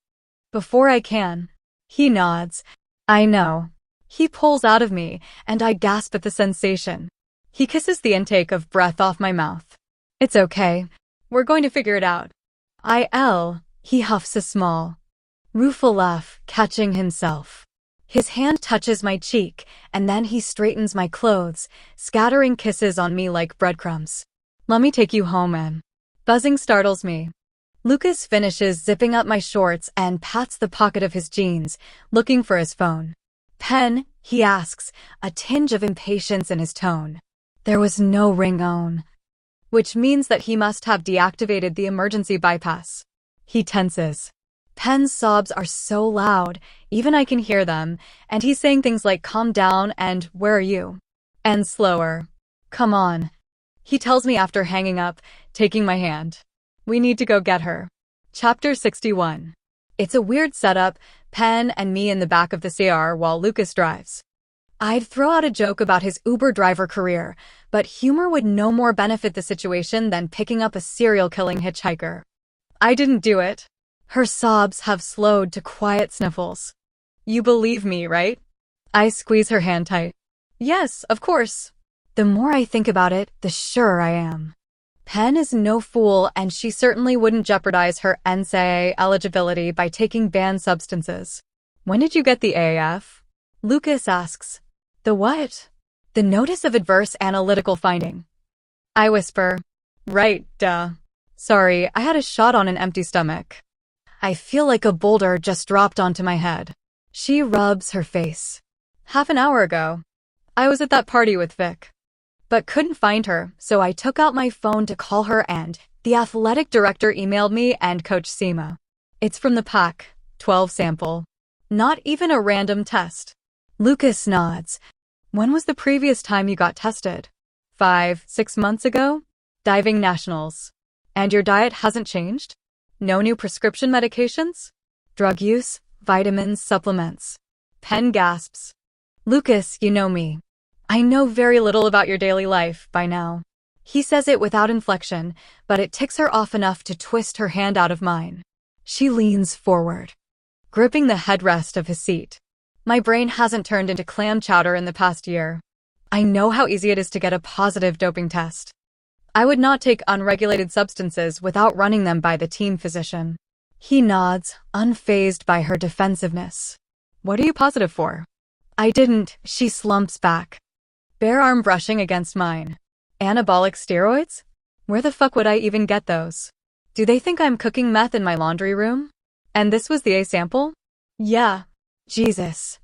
Before I can. He nods. I know. He pulls out of me, and I gasp at the sensation. He kisses the intake of breath off my mouth. It's okay. We're going to figure it out. He huffs a small, rueful laugh, catching himself. His hand touches my cheek, and then he straightens my clothes, scattering kisses on me like breadcrumbs. Let me take you home, Em. Buzzing startles me. Lucas finishes zipping up my shorts and pats the pocket of his jeans, looking for his phone. Pen, he asks, a tinge of impatience in his tone. There was no ring on. Which means that he must have deactivated the emergency bypass. He tenses. Pen's sobs are so loud, even I can hear them, and he's saying things like calm down and where are you? And slower. Come on. He tells me after hanging up, taking my hand. We need to go get her. Chapter 61. It's a weird setup, Pen and me in the back of the CR while Lucas drives. I'd throw out a joke about his Uber driver career, but humor would no more benefit the situation than picking up a serial-killing hitchhiker. I didn't do it. Her sobs have slowed to quiet sniffles. You believe me, right? I squeeze her hand tight. Yes, of course. The more I think about it, the surer I am. Penn is no fool, and she certainly wouldn't jeopardize her NCAA eligibility by taking banned substances. When did you get the AAF? Lucas asks. The what? The Notice of Adverse Analytical Finding. I whisper. Right, duh. Sorry, I had a shot on an empty stomach. I feel like a boulder just dropped onto my head. She rubs her face. Half an hour ago. I was at that party with Vic, but couldn't find her, so I took out my phone to call her and the athletic director emailed me and Coach Seema. It's from the Pac-12 sample. Not even a random test. Lucas nods. When was the previous time you got tested? 5-6 months ago? Diving nationals. And your diet hasn't changed? No new prescription medications? Drug use, vitamins, supplements. Penn gasps. Lucas, you know me. I know very little about your daily life by now. He says it without inflection, but it ticks her off enough to twist her hand out of mine. She leans forward, gripping the headrest of his seat. My brain hasn't turned into clam chowder in the past year. I know how easy it is to get a positive doping test. I would not take unregulated substances without running them by the team physician. He nods, unfazed by her defensiveness. What are you positive for? I didn't. She slumps back, bare arm brushing against mine. Anabolic steroids? Where the fuck would I even get those? Do they think I'm cooking meth in my laundry room? And this was the A sample? Yeah. Jesus.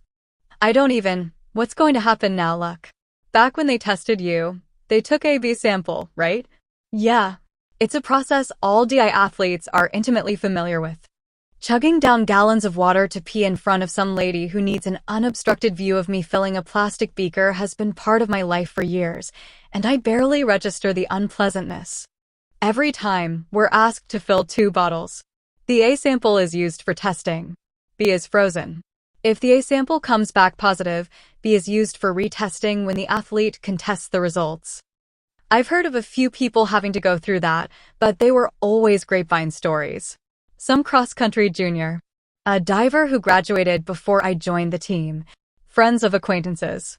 I don't even. What's going to happen now, Luck? Back when they tested you, they took a B sample, right? Yeah. It's a process all DI athletes are intimately familiar with. Chugging down gallons of water to pee in front of some lady who needs an unobstructed view of me filling a plastic beaker has been part of my life for years, and I barely register the unpleasantness. Every time, we're asked to fill 2 bottles. The A sample is used for testing. B is frozen. If the A sample comes back positive, B is used for retesting when the athlete contests the results. I've heard of a few people having to go through that, but they were always grapevine stories. Some cross-country junior, a diver who graduated before I joined the team, friends of acquaintances,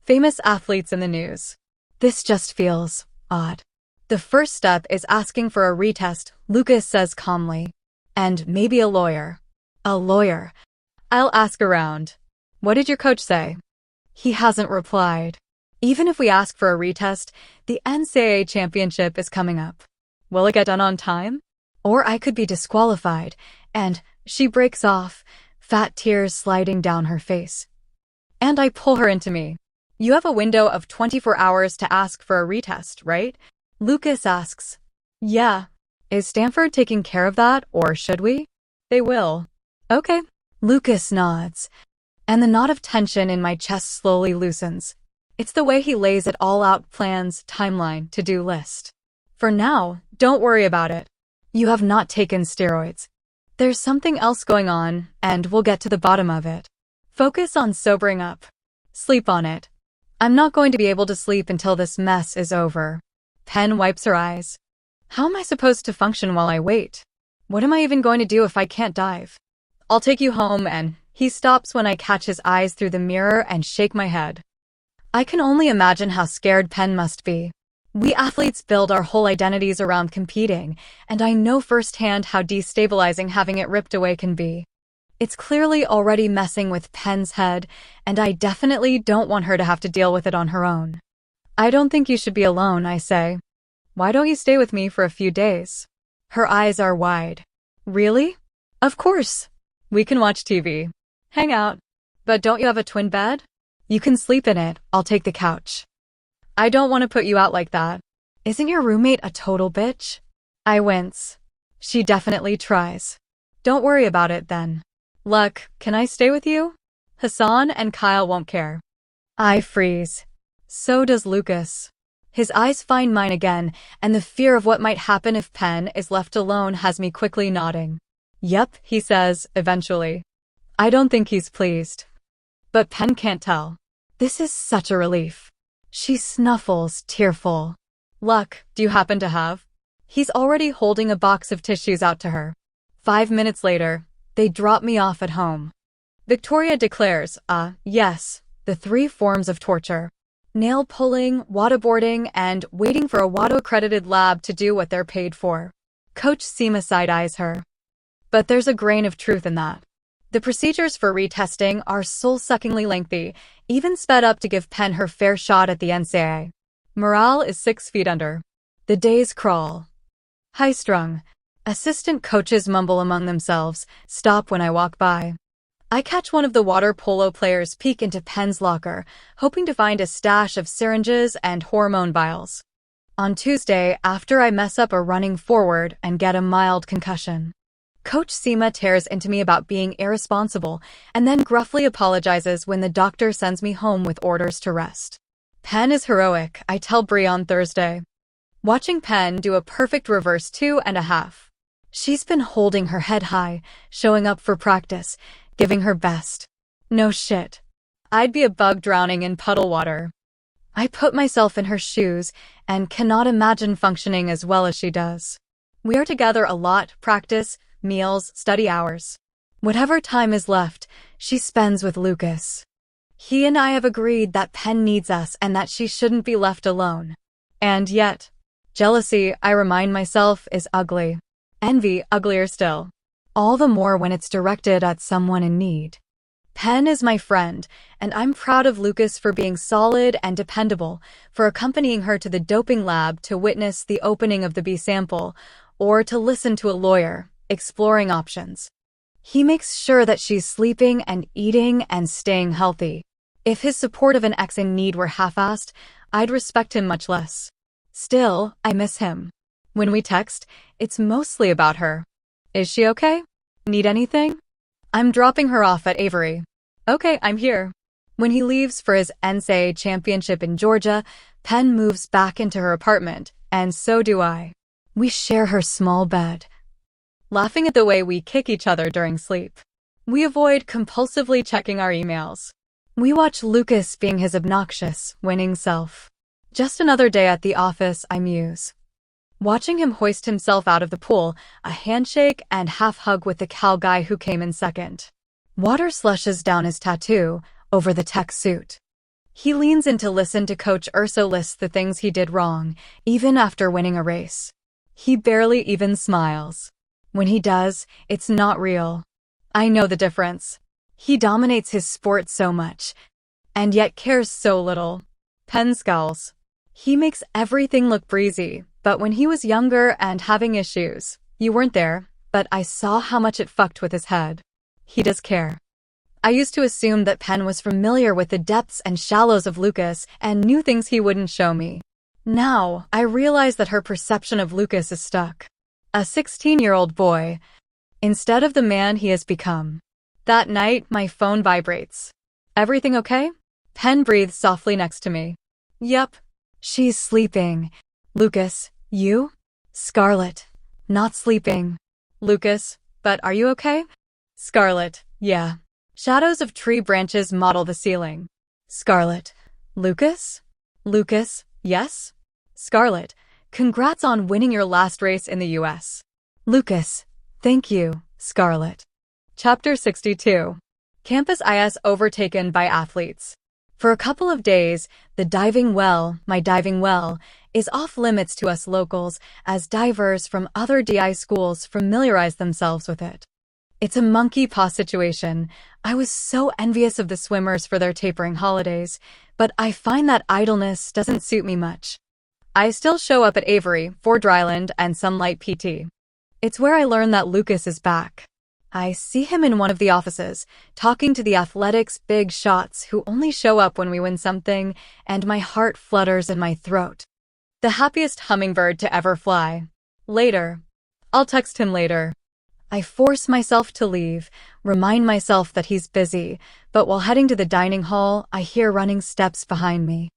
famous athletes in the news. This just feels odd. The first step is asking for a retest, Lucas says calmly. And maybe a lawyer. A lawyer. I'll ask around. What did your coach say? He hasn't replied. Even if we ask for a retest, the NCAA championship is coming up. Will it get done on time? Or I could be disqualified, and she breaks off, fat tears sliding down her face. And I pull her into me. You have a window of 24 hours to ask for a retest, right? Lucas asks. Yeah. Is Stanford taking care of that, or should we? They will. Okay. Lucas nods, and the knot of tension in my chest slowly loosens. It's the way he lays it all out: plans, timeline, to-do list. For now, don't worry about it. You have not taken steroids. There's something else going on, and we'll get to the bottom of it. Focus on sobering up. Sleep on it. I'm not going to be able to sleep until this mess is over. Penn wipes her eyes. How am I supposed to function while I wait? What am I even going to do if I can't dive? I'll take you home, and he stops when I catch his eyes through the mirror and shake my head. I can only imagine how scared Penn must be. We athletes build our whole identities around competing, and I know firsthand how destabilizing having it ripped away can be. It's clearly already messing with Penn's head, and I definitely don't want her to have to deal with it on her own. I don't think you should be alone, I say. Why don't you stay with me for a few days? Her eyes are wide. Really? Of course. We can watch TV. Hang out. But don't you have a twin bed? You can sleep in it. I'll take the couch. I don't want to put you out like that. Isn't your roommate a total bitch? I wince. She definitely tries. Don't worry about it then. Luck, can I stay with you? Hassan and Kyle won't care. I freeze. So does Lucas. His eyes find mine again, and the fear of what might happen if Penn is left alone has me quickly nodding. Yep, he says, eventually. I don't think he's pleased. But Penn can't tell. This is such a relief. She snuffles, tearful. Luck, do you happen to have? He's already holding a box of tissues out to her. 5 minutes later, they drop me off at home. Victoria declares, yes, the 3 forms of torture. Nail pulling, waterboarding, and waiting for a WADO-accredited lab to do what they're paid for. Coach Seema side-eyes her. But there's a grain of truth in that. The procedures for retesting are soul-suckingly lengthy, even sped up to give Penn her fair shot at the NCAA. Morale is 6 feet under. The days crawl. High-strung. Assistant coaches mumble among themselves, stop when I walk by. I catch one of the water polo players peek into Penn's locker, hoping to find a stash of syringes and hormone vials. On Tuesday, after I mess up a running forward and get a mild concussion, Coach Seema tears into me about being irresponsible and then gruffly apologizes when the doctor sends me home with orders to rest. Penn is heroic, I tell Bree on Thursday. Watching Penn do a perfect reverse 2.5. She's been holding her head high, showing up for practice, giving her best. No shit. I'd be a bug drowning in puddle water. I put myself in her shoes and cannot imagine functioning as well as she does. We are together a lot, practice, meals, study hours. Whatever time is left, she spends with Lucas. He and I have agreed that Penn needs us and that she shouldn't be left alone. And yet, jealousy, I remind myself, is ugly. Envy, uglier still. All the more when it's directed at someone in need. Penn is my friend, and I'm proud of Lucas for being solid and dependable, for accompanying her to the doping lab to witness the opening of the B sample, or to listen to a lawyer, exploring options. He makes sure that she's sleeping and eating and staying healthy. If his support of an ex in need were half-assed, I'd respect him much less. Still, I miss him. When we text, it's mostly about her. Is she okay? Need anything? I'm dropping her off at Avery. Okay, I'm here. When he leaves for his NCAA championship in Georgia, Penn moves back into her apartment, and so do I. We share her small bed. Laughing at the way we kick each other during sleep. We avoid compulsively checking our emails. We watch Lucas being his obnoxious, winning self. Just another day at the office, I muse. Watching him hoist himself out of the pool, a handshake and half-hug with the Cal guy who came in second. Water slushes down his tattoo, over the tech suit. He leans in to listen to Coach Urso list the things he did wrong, even after winning a race. He barely even smiles. When he does, it's not real. I know the difference. He dominates his sport so much, and yet cares so little. Penn scowls. He makes everything look breezy. But when he was younger and having issues, you weren't there, but I saw how much it fucked with his head. He does care. I used to assume that Penn was familiar with the depths and shallows of Lucas and knew things he wouldn't show me. Now, I realize that her perception of Lucas is stuck. A 16-year-old boy, instead of the man he has become. That night, my phone vibrates. Everything okay? Penn breathes softly next to me. Yep. She's sleeping. Lucas, you? Scarlett, not sleeping. Lucas, but are you okay? Scarlett, yeah. Shadows of tree branches model the ceiling. Scarlett, Lucas? Lucas, yes? Scarlett, congrats on winning your last race in the US. Lucas, thank you, Scarlett. Chapter 62. Campus IS overtaken by athletes. For a couple of days, the diving well, my diving well, is off limits to us locals as divers from other DI schools familiarize themselves with it. It's a monkey paw situation. I was so envious of the swimmers for their tapering holidays, but I find that idleness doesn't suit me much. I still show up at Avery for dryland and some light PT. It's where I learn that Lucas is back. I see him in one of the offices, talking to the athletics big shots who only show up when we win something, and my heart flutters in my throat. The happiest hummingbird to ever fly. Later. I'll text him later. I force myself to leave, remind myself that he's busy, but while heading to the dining hall, I hear running steps behind me.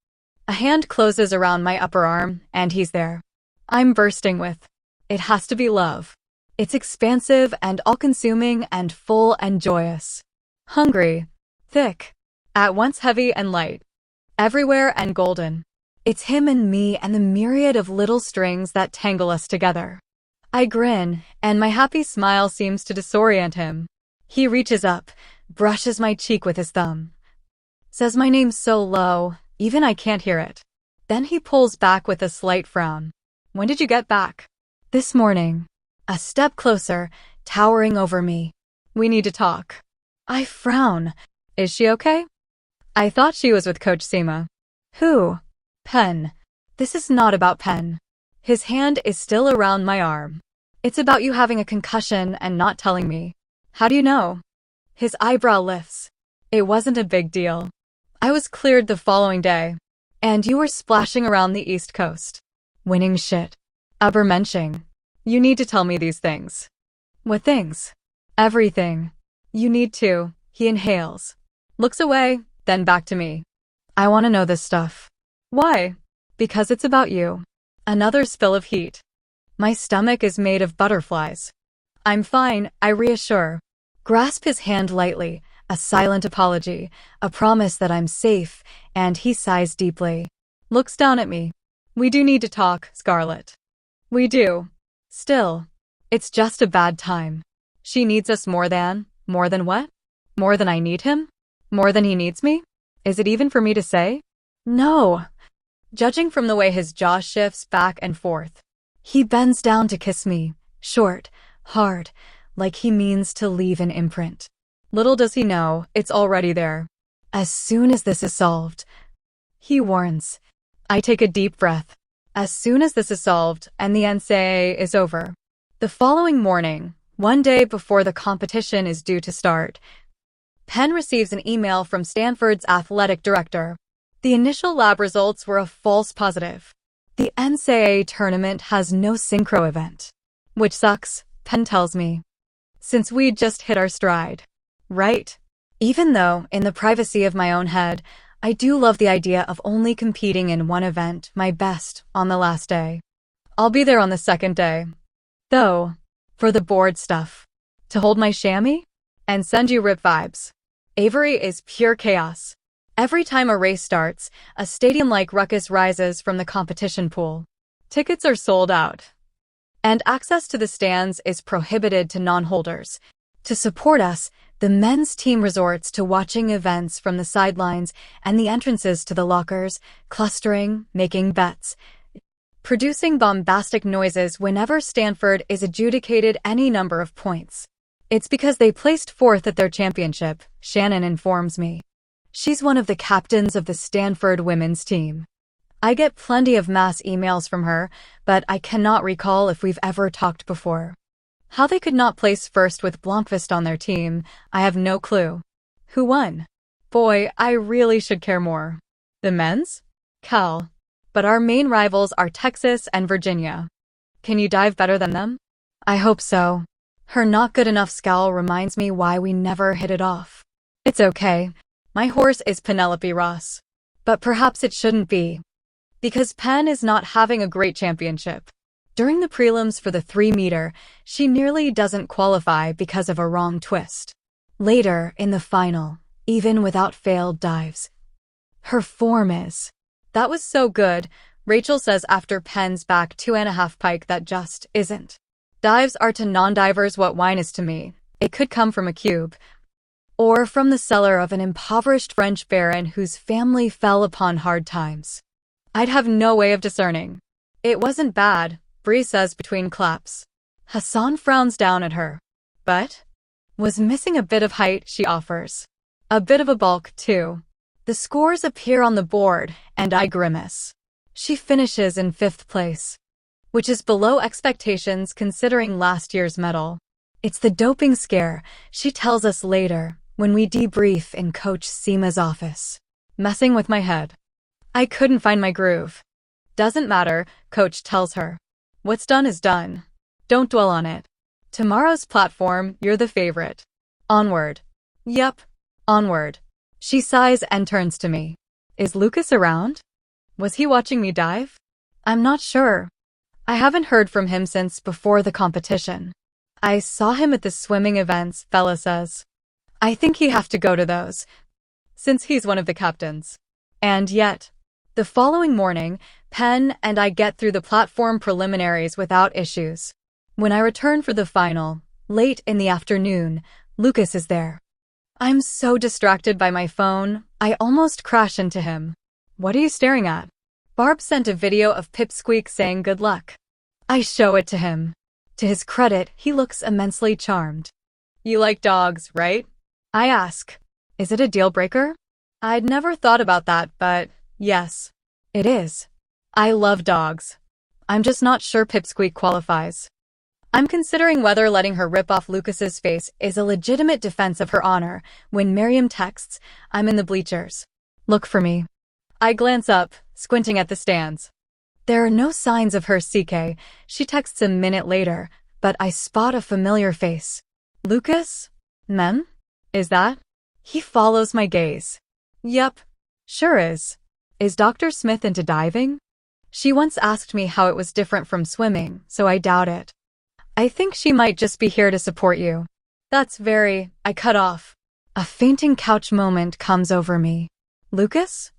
A hand closes around my upper arm, and he's there. I'm bursting with. It has to be love. It's expansive and all-consuming and full and joyous. Hungry. Thick. At once heavy and light. everywhere and golden. It's him and me and the myriad of little strings that tangle us together. I grin, and my happy smile seems to disorient him. He reaches up, brushes my cheek with his thumb, says my name so low, even I can't hear it. Then he pulls back with a slight frown. When did you get back? This morning. A step closer, towering over me. We need to talk. I frown. Is she okay? I thought she was with Coach Seema. Who? Penn. This is not about Penn. His hand is still around my arm. It's about you having a concussion and not telling me. How do you know? His eyebrow lifts. It wasn't a big deal. I was cleared the following day. And you were splashing around the East Coast. Winning shit. Übermensching. You need to tell me these things. What things? Everything. You need to. He inhales. Looks away, then back to me. I want to know this stuff. Why? Because it's about you. Another spill of heat. My stomach is made of butterflies. I'm fine, I reassure. Grasp his hand lightly, a silent apology, a promise that I'm safe, and he sighs deeply. Looks down at me. We do need to talk, Scarlett. We do. Still. It's just a bad time. She needs us more than what? More than I need him? More than he needs me? Is it even for me to say? No. Judging from the way his jaw shifts back and forth. He bends down to kiss me, short, hard, like he means to leave an imprint. Little does he know, it's already there. As soon as this is solved, he warns. I take a deep breath. As soon as this is solved and the NCAA is over. The following morning, one day before the competition is due to start, Penn receives an email from Stanford's athletic director. The initial lab results were a false positive. The NCAA tournament has no synchro event. Which sucks, Penn tells me. Since we'd just hit our stride. Right? Even though, in the privacy of my own head, I do love the idea of only competing in one event, my best, on the last day. I'll be there on the second day. Though, for the board stuff. To hold my chamois? And send you rip vibes. Avery is pure chaos. Every time a race starts, a stadium-like ruckus rises from the competition pool. Tickets are sold out. And access to the stands is prohibited to non-holders. To support us, the men's team resorts to watching events from the sidelines and the entrances to the lockers, clustering, making bets, producing bombastic noises whenever Stanford is adjudicated any number of points. It's because they placed fourth at their championship, Shannon informs me. She's one of the captains of the Stanford women's team. I get plenty of mass emails from her, but I cannot recall if we've ever talked before. How they could not place first with Blomqvist on their team, I have no clue. Who won? Boy, I really should care more. The men's? Cal. But our main rivals are Texas and Virginia. Can you dive better than them? I hope so. Her not good enough scowl reminds me why we never hit it off. It's okay. My horse is Penelope Ross. But perhaps it shouldn't be. Because Penn is not having a great championship. During the prelims for the 3-meter, she nearly doesn't qualify because of a wrong twist. Later, in the final, even without failed dives, her form is. That was so good, Rachel says after Penn's back 2.5 pike that just isn't. Dives are to non-divers what wine is to me. It could come from a cube. Or from the cellar of an impoverished French baron whose family fell upon hard times. I'd have no way of discerning. It wasn't bad, Bree says between claps. Hassan frowns down at her. But? Was missing a bit of height, she offers. A bit of a bulk, too. The scores appear on the board, and I grimace. She finishes in 5th place. Which is below expectations considering last year's medal. It's the doping scare, she tells us later, when we debrief in Coach Seema's office. Messing with my head. I couldn't find my groove. Doesn't matter, Coach tells her. What's done is done. Don't dwell on it. Tomorrow's platform, you're the favorite. Onward. Yep. Onward. She sighs and turns to me. Is Lucas around? Was he watching me dive? I'm not sure. I haven't heard from him since before the competition. I saw him at the swimming events, Bella says. I think he'd have to go to those, since he's one of the captains. And yet, the following morning, Penn and I get through the platform preliminaries without issues. When I return for the final, late in the afternoon, Lucas is there. I'm so distracted by my phone, I almost crash into him. What are you staring at? Barb sent a video of Pipsqueak saying good luck. I show it to him. To his credit, he looks immensely charmed. You like dogs, right? I ask. Is it a deal breaker? I'd never thought about that, but yes, it is. I love dogs. I'm just not sure Pipsqueak qualifies. I'm considering whether letting her rip off Lucas's face is a legitimate defense of her honor when Miriam texts, I'm in the bleachers. Look for me. I glance up, squinting at the stands. There are no signs of her CK. She texts a minute later, but I spot a familiar face. Lucas? Mem? Is that? He follows my gaze. Yep, sure is. Is Dr. Smith into diving? She once asked me how it was different from swimming, so I doubt it. I think she might just be here to support you. I cut off. A fainting couch moment comes over me. Lucas?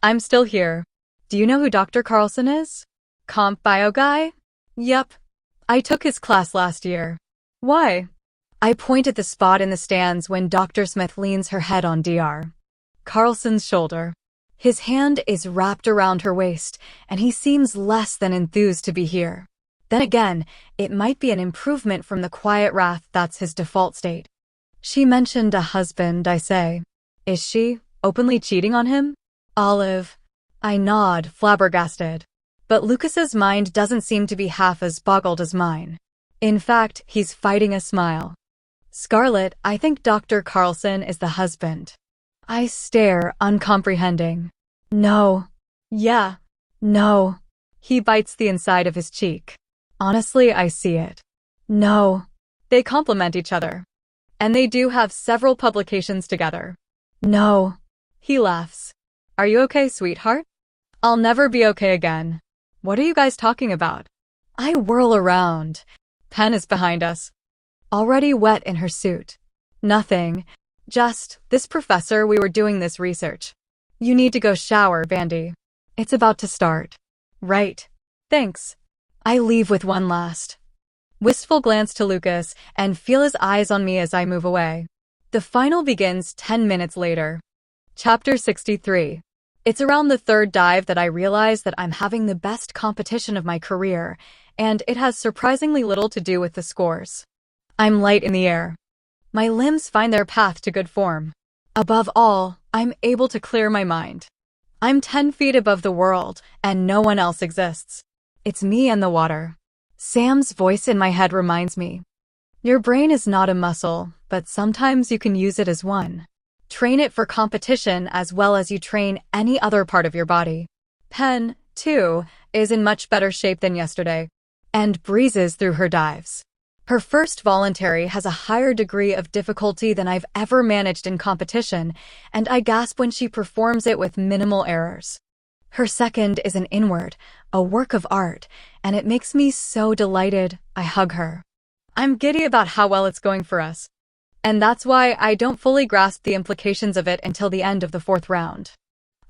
I'm still here. Do you know who Dr. Carlson is? Comp bio guy? Yep. I took his class last year. Why? I point at the spot in the stands when Dr. Smith leans her head on Dr. Carlson's shoulder. His hand is wrapped around her waist, and he seems less than enthused to be here. Then again, it might be an improvement from the quiet wrath that's his default state. She mentioned a husband, I say. Is she openly cheating on him? Olive. I nod, flabbergasted. But Lucas's mind doesn't seem to be half as boggled as mine. In fact, he's fighting a smile. Scarlett, I think Dr. Carlson is the husband. I stare, uncomprehending. No. Yeah. No. He bites the inside of his cheek. Honestly, I see it. No. They complement each other. And they do have several publications together. No. He laughs. Are you okay, sweetheart? I'll never be okay again. What are you guys talking about? I whirl around. Penn is behind us. Already wet in her suit. Nothing. Just, this professor, we were doing this research. You need to go shower, Bandy. It's about to start. Right. Thanks. I leave with one last wistful glance to Lucas and feel his eyes on me as I move away. The final begins 10 minutes later. Chapter 63. It's around the third dive that I realize that I'm having the best competition of my career, and it has surprisingly little to do with the scores. I'm light in the air. My limbs find their path to good form. Above all, I'm able to clear my mind. I'm 10 feet above the world, and no one else exists. It's me and the water. Sam's voice in my head reminds me. Your brain is not a muscle, but sometimes you can use it as one. Train it for competition as well as you train any other part of your body. Penn, too, is in much better shape than yesterday, and breezes through her dives. Her first voluntary has a higher degree of difficulty than I've ever managed in competition, and I gasp when she performs it with minimal errors. Her second is an inward, a work of art, and it makes me so delighted, I hug her. I'm giddy about how well it's going for us. And that's why I don't fully grasp the implications of it until the end of the fourth round.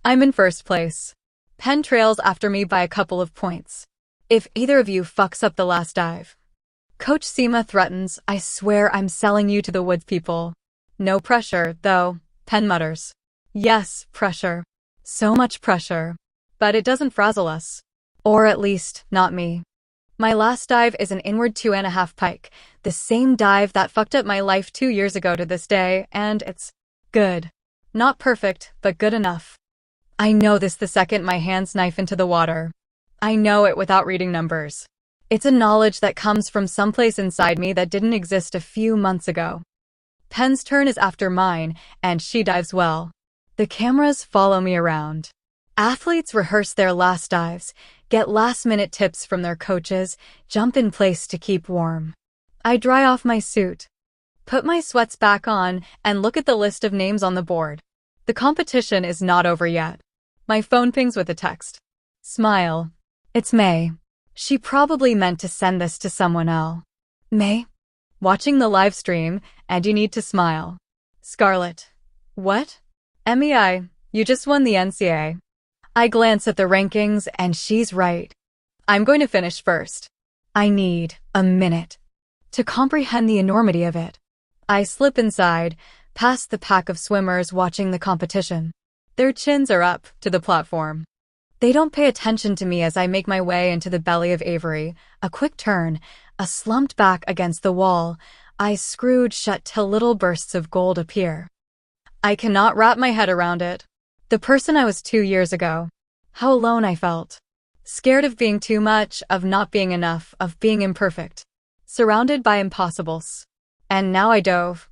I'm in first place. Penn trails after me by a couple of points. If either of you fucks up the last dive. Coach Seema threatens, I swear I'm selling you to the woods people. No pressure, though, Penn mutters. Yes, pressure. So much pressure. But it doesn't frazzle us. Or at least, not me. My last dive is an inward 2.5 pike, the same dive that fucked up my life 2 years ago to this day, and it's good. Not perfect, but good enough. I know this the second my hands knife into the water. I know it without reading numbers. It's a knowledge that comes from someplace inside me that didn't exist a few months ago. Penn's turn is after mine, and she dives well. The cameras follow me around. Athletes rehearse their last dives, get last-minute tips from their coaches, jump in place to keep warm. I dry off my suit, put my sweats back on, and look at the list of names on the board. The competition is not over yet. My phone pings with a text. Smile. It's May. She probably meant to send this to someone else. May? Watching the live stream, and you need to smile. Scarlett. What? MEI. You just won the NCAA. I glance at the rankings and she's right. I'm going to finish first. I need a minute to comprehend the enormity of it. I slip inside, past the pack of swimmers watching the competition. Their chins are up to the platform. They don't pay attention to me as I make my way into the belly of Avery. A quick turn, a slumped back against the wall, eyes screwed shut till little bursts of gold appear. I cannot wrap my head around it. The person I was 2 years ago. How alone I felt. Scared of being too much, of not being enough, of being imperfect. Surrounded by impossibles. And now I dove.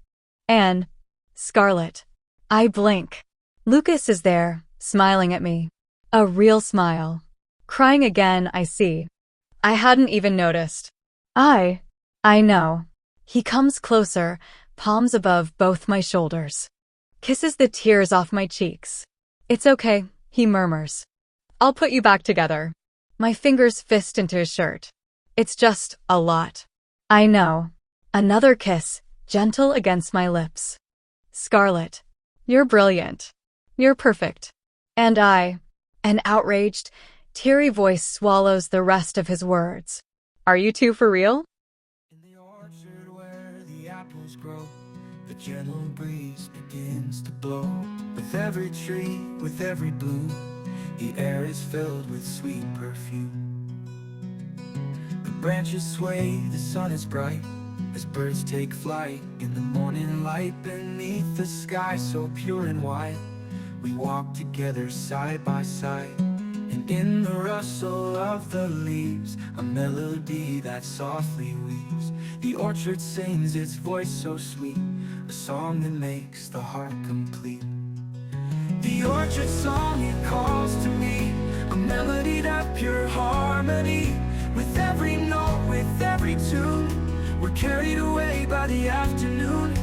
And Scarlet. I blink. Lucas is there, smiling at me. A real smile. Crying again, I see. I hadn't even noticed. I know. He comes closer, palms above both my shoulders. Kisses the tears off my cheeks. It's okay, he murmurs. I'll put you back together. My fingers fist into his shirt. It's just a lot. I know. Another kiss, gentle against my lips. Scarlet. You're brilliant. You're perfect. And I, an outraged, teary voice swallows the rest of his words. Are you two for real? In the orchard where the apples grow, the gentle breeze begins to blow. With every tree, with every bloom, the air is filled with sweet perfume. The branches sway, the sun is bright, as birds take flight in the morning light. Beneath the sky so pure and white, we walk together side by side. And in the rustle of the leaves, a melody that softly weaves. The orchard sings its voice so sweet, a song that makes the heart complete. The orchard song, it calls to me, a melody that pure harmony. With every note, with every tune, we're carried away by the afternoon.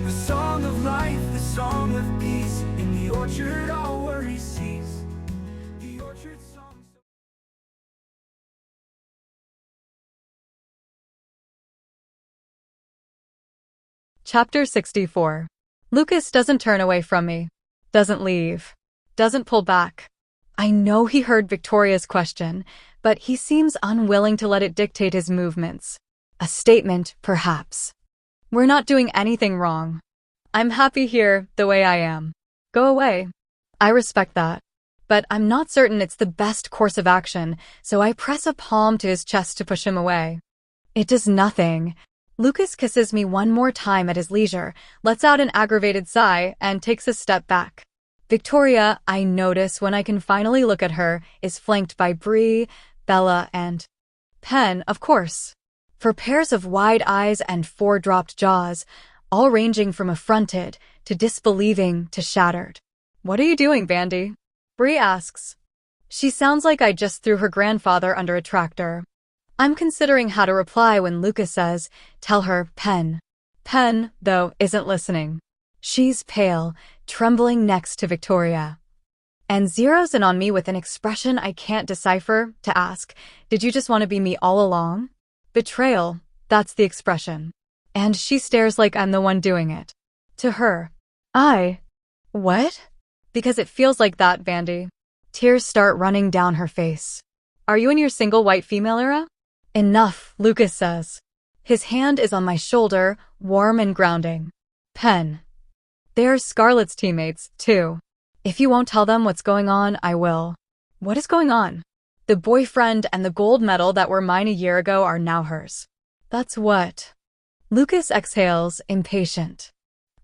The song of life, the song of peace. In the orchard all worries cease. The orchard song. Chapter 64. Lucas doesn't turn away from me. Doesn't leave. Doesn't pull back. I know he heard Victoria's question, but he seems unwilling to let it dictate his movements. A statement, perhaps. We're not doing anything wrong. I'm happy here, the way I am. Go away. I respect that. But I'm not certain it's the best course of action, so I press a palm to his chest to push him away. It does nothing. Lucas kisses me one more time at his leisure, lets out an aggravated sigh, and takes a step back. Victoria, I notice when I can finally look at her, is flanked by Bree, Bella, and Pen, of course. For pairs of wide eyes and 4 dropped jaws, all ranging from affronted to disbelieving to shattered. What are you doing, Bandy? Bree asks. She sounds like I just threw her grandfather under a tractor. I'm considering how to reply when Lucas says, tell her, Pen. Pen, though, isn't listening. She's pale, trembling next to Victoria. And zeroes in on me with an expression I can't decipher to ask, did you just want to be me all along? Betrayal, that's the expression. And she stares like I'm the one doing it. To her. What? Because it feels like that, Bandy. Tears start running down her face. Are you in your single white female era? Enough, Lucas says. His hand is on my shoulder, warm and grounding. Pen. They're Scarlet's teammates, too. If you won't tell them what's going on, I will. What is going on? The boyfriend and the gold medal that were mine a year ago are now hers. That's what? Lucas exhales, impatient.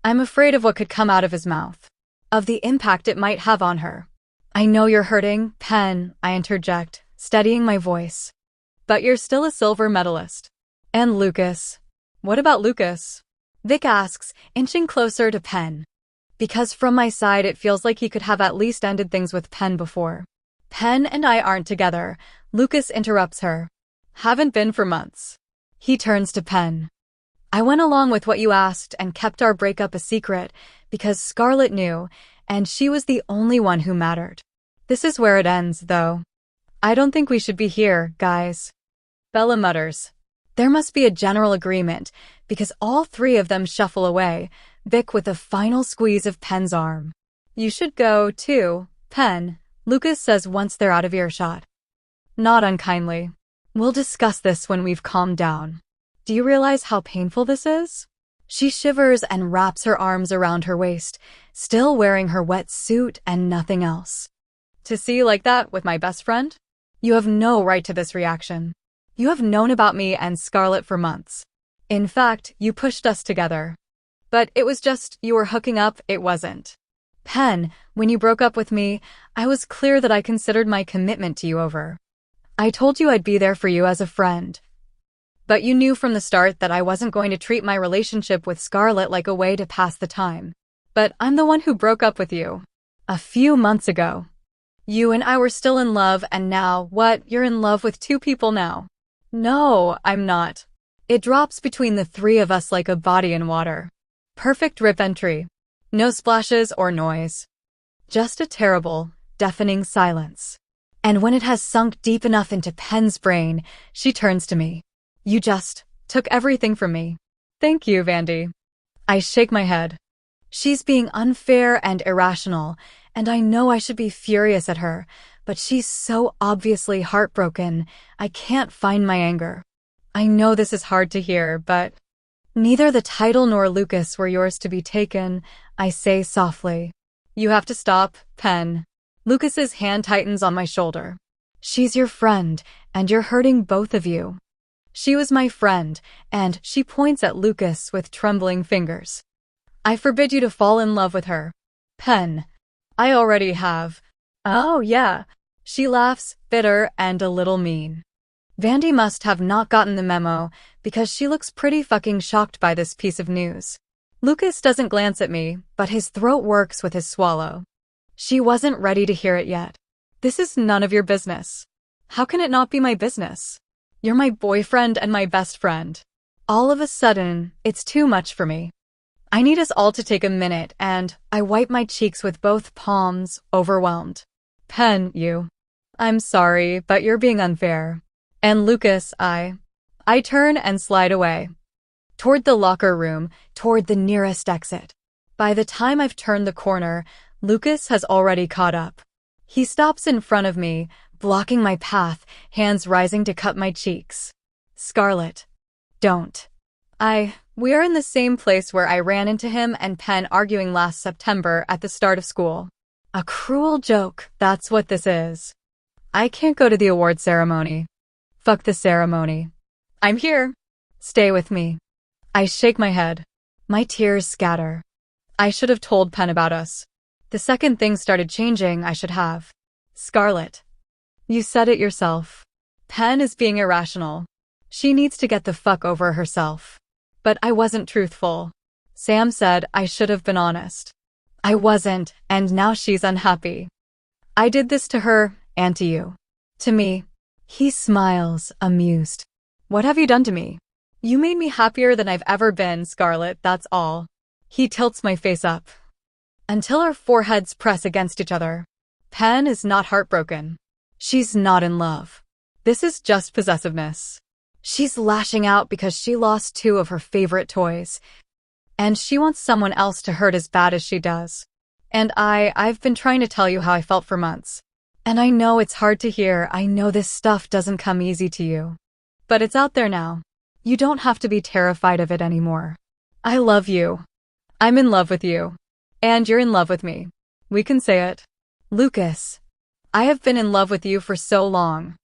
I'm afraid of what could come out of his mouth. Of the impact it might have on her. I know you're hurting, Pen, I interject, steadying my voice. But you're still a silver medalist. And Lucas. What about Lucas? Vic asks, inching closer to Pen. Because from my side it feels like he could have at least ended things with Pen before. Pen and I aren't together, Lucas interrupts her. Haven't been for months. He turns to Pen. I went along with what you asked and kept our breakup a secret because Scarlet knew, and she was the only one who mattered. This is where it ends, though. I don't think we should be here, guys. Bella mutters. There must be a general agreement, because all 3 of them shuffle away, Vic with a final squeeze of Pen's arm. You should go, too, Pen, Lucas says once they're out of earshot. Not unkindly. We'll discuss this when we've calmed down. Do you realize how painful this is? She shivers and wraps her arms around her waist, still wearing her wet suit and nothing else. To see you like that with my best friend? You have no right to this reaction. You have known about me and Scarlett for months. In fact, you pushed us together. But it was just you were hooking up, it wasn't. Pen, when you broke up with me, I was clear that I considered my commitment to you over. I told you I'd be there for you as a friend. But you knew from the start that I wasn't going to treat my relationship with Scarlett like a way to pass the time. But I'm the one who broke up with you. A few months ago. You and I were still in love, and now, what, you're in love with two people now? No, I'm not. It drops between the three of us like a body in water. Perfect rip entry. No splashes or noise. Just a terrible, deafening silence. And when it has sunk deep enough into Pen's brain, she turns to me. You just took everything from me. Thank you, Vandy. I shake my head. She's being unfair and irrational, and I know I should be furious at her, but she's so obviously heartbroken, I can't find my anger. I know this is hard to hear, but neither the title nor Lucas were yours to be taken, I say softly. You have to stop, Pen. Lucas's hand tightens on my shoulder. She's your friend, and you're hurting both of you. She was my friend, and she points at Lucas with trembling fingers. I forbid you to fall in love with her. Pen. I already have. Oh, yeah. She laughs, bitter and a little mean. Vandy must have not gotten the memo, because she looks pretty fucking shocked by this piece of news. Lucas doesn't glance at me, but his throat works with his swallow. She wasn't ready to hear it yet. This is none of your business. How can it not be my business? You're my boyfriend and my best friend. All of a sudden, it's too much for me. I need us all to take a minute, and I wipe my cheeks with both palms, overwhelmed. Pen, you. I'm sorry, but you're being unfair. And Lucas, I turn and slide away. Toward the locker room, toward the nearest exit. By the time I've turned the corner, Lucas has already caught up. He stops in front of me, blocking my path, hands rising to cut my cheeks. Scarlett. Don't. We are in the same place where I ran into him and Pen arguing last September at the start of school. A cruel joke, that's what this is. I can't go to the award ceremony. Fuck the ceremony. I'm here. Stay with me. I shake my head. My tears scatter. I should have told Pen about us. The second things started changing, I should have. Scarlett. You said it yourself. Pen is being irrational. She needs to get the fuck over herself. But I wasn't truthful. Sam said I should have been honest. I wasn't, and now she's unhappy. I did this to her, and to you. To me. He smiles, amused. What have you done to me? You made me happier than I've ever been, Scarlett, that's all. He tilts my face up. Until our foreheads press against each other. Pen is not heartbroken. She's not in love. This is just possessiveness. She's lashing out because she lost two of her favorite toys. And she wants someone else to hurt as bad as she does. And I've been trying to tell you how I felt for months. And I know it's hard to hear, I know this stuff doesn't come easy to you. But it's out there now. You don't have to be terrified of it anymore. I love you. I'm in love with you. And you're in love with me. We can say it. Lucas. I have been in love with you for so long.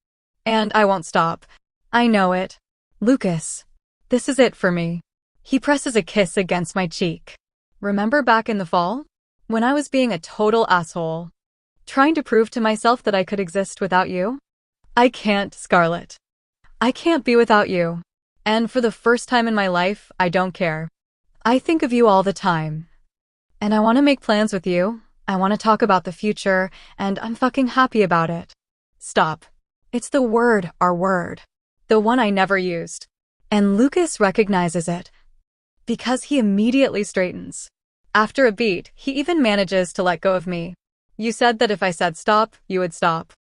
And I won't stop. I know it. Lucas. This is it for me. He presses a kiss against my cheek. Remember back in the fall? When I was being a total asshole. Trying to prove to myself that I could exist without you? I can't, Scarlett. I can't be without you. And for the first time in my life, I don't care. I think of you all the time. And I want to make plans with you. I want to talk about the future, and I'm fucking happy about it. Stop. It's the word, our word. The one I never used. And Lucas recognizes it. Because he immediately straightens. After a beat, he even manages to let go of me. You said that if I said stop, you would stop.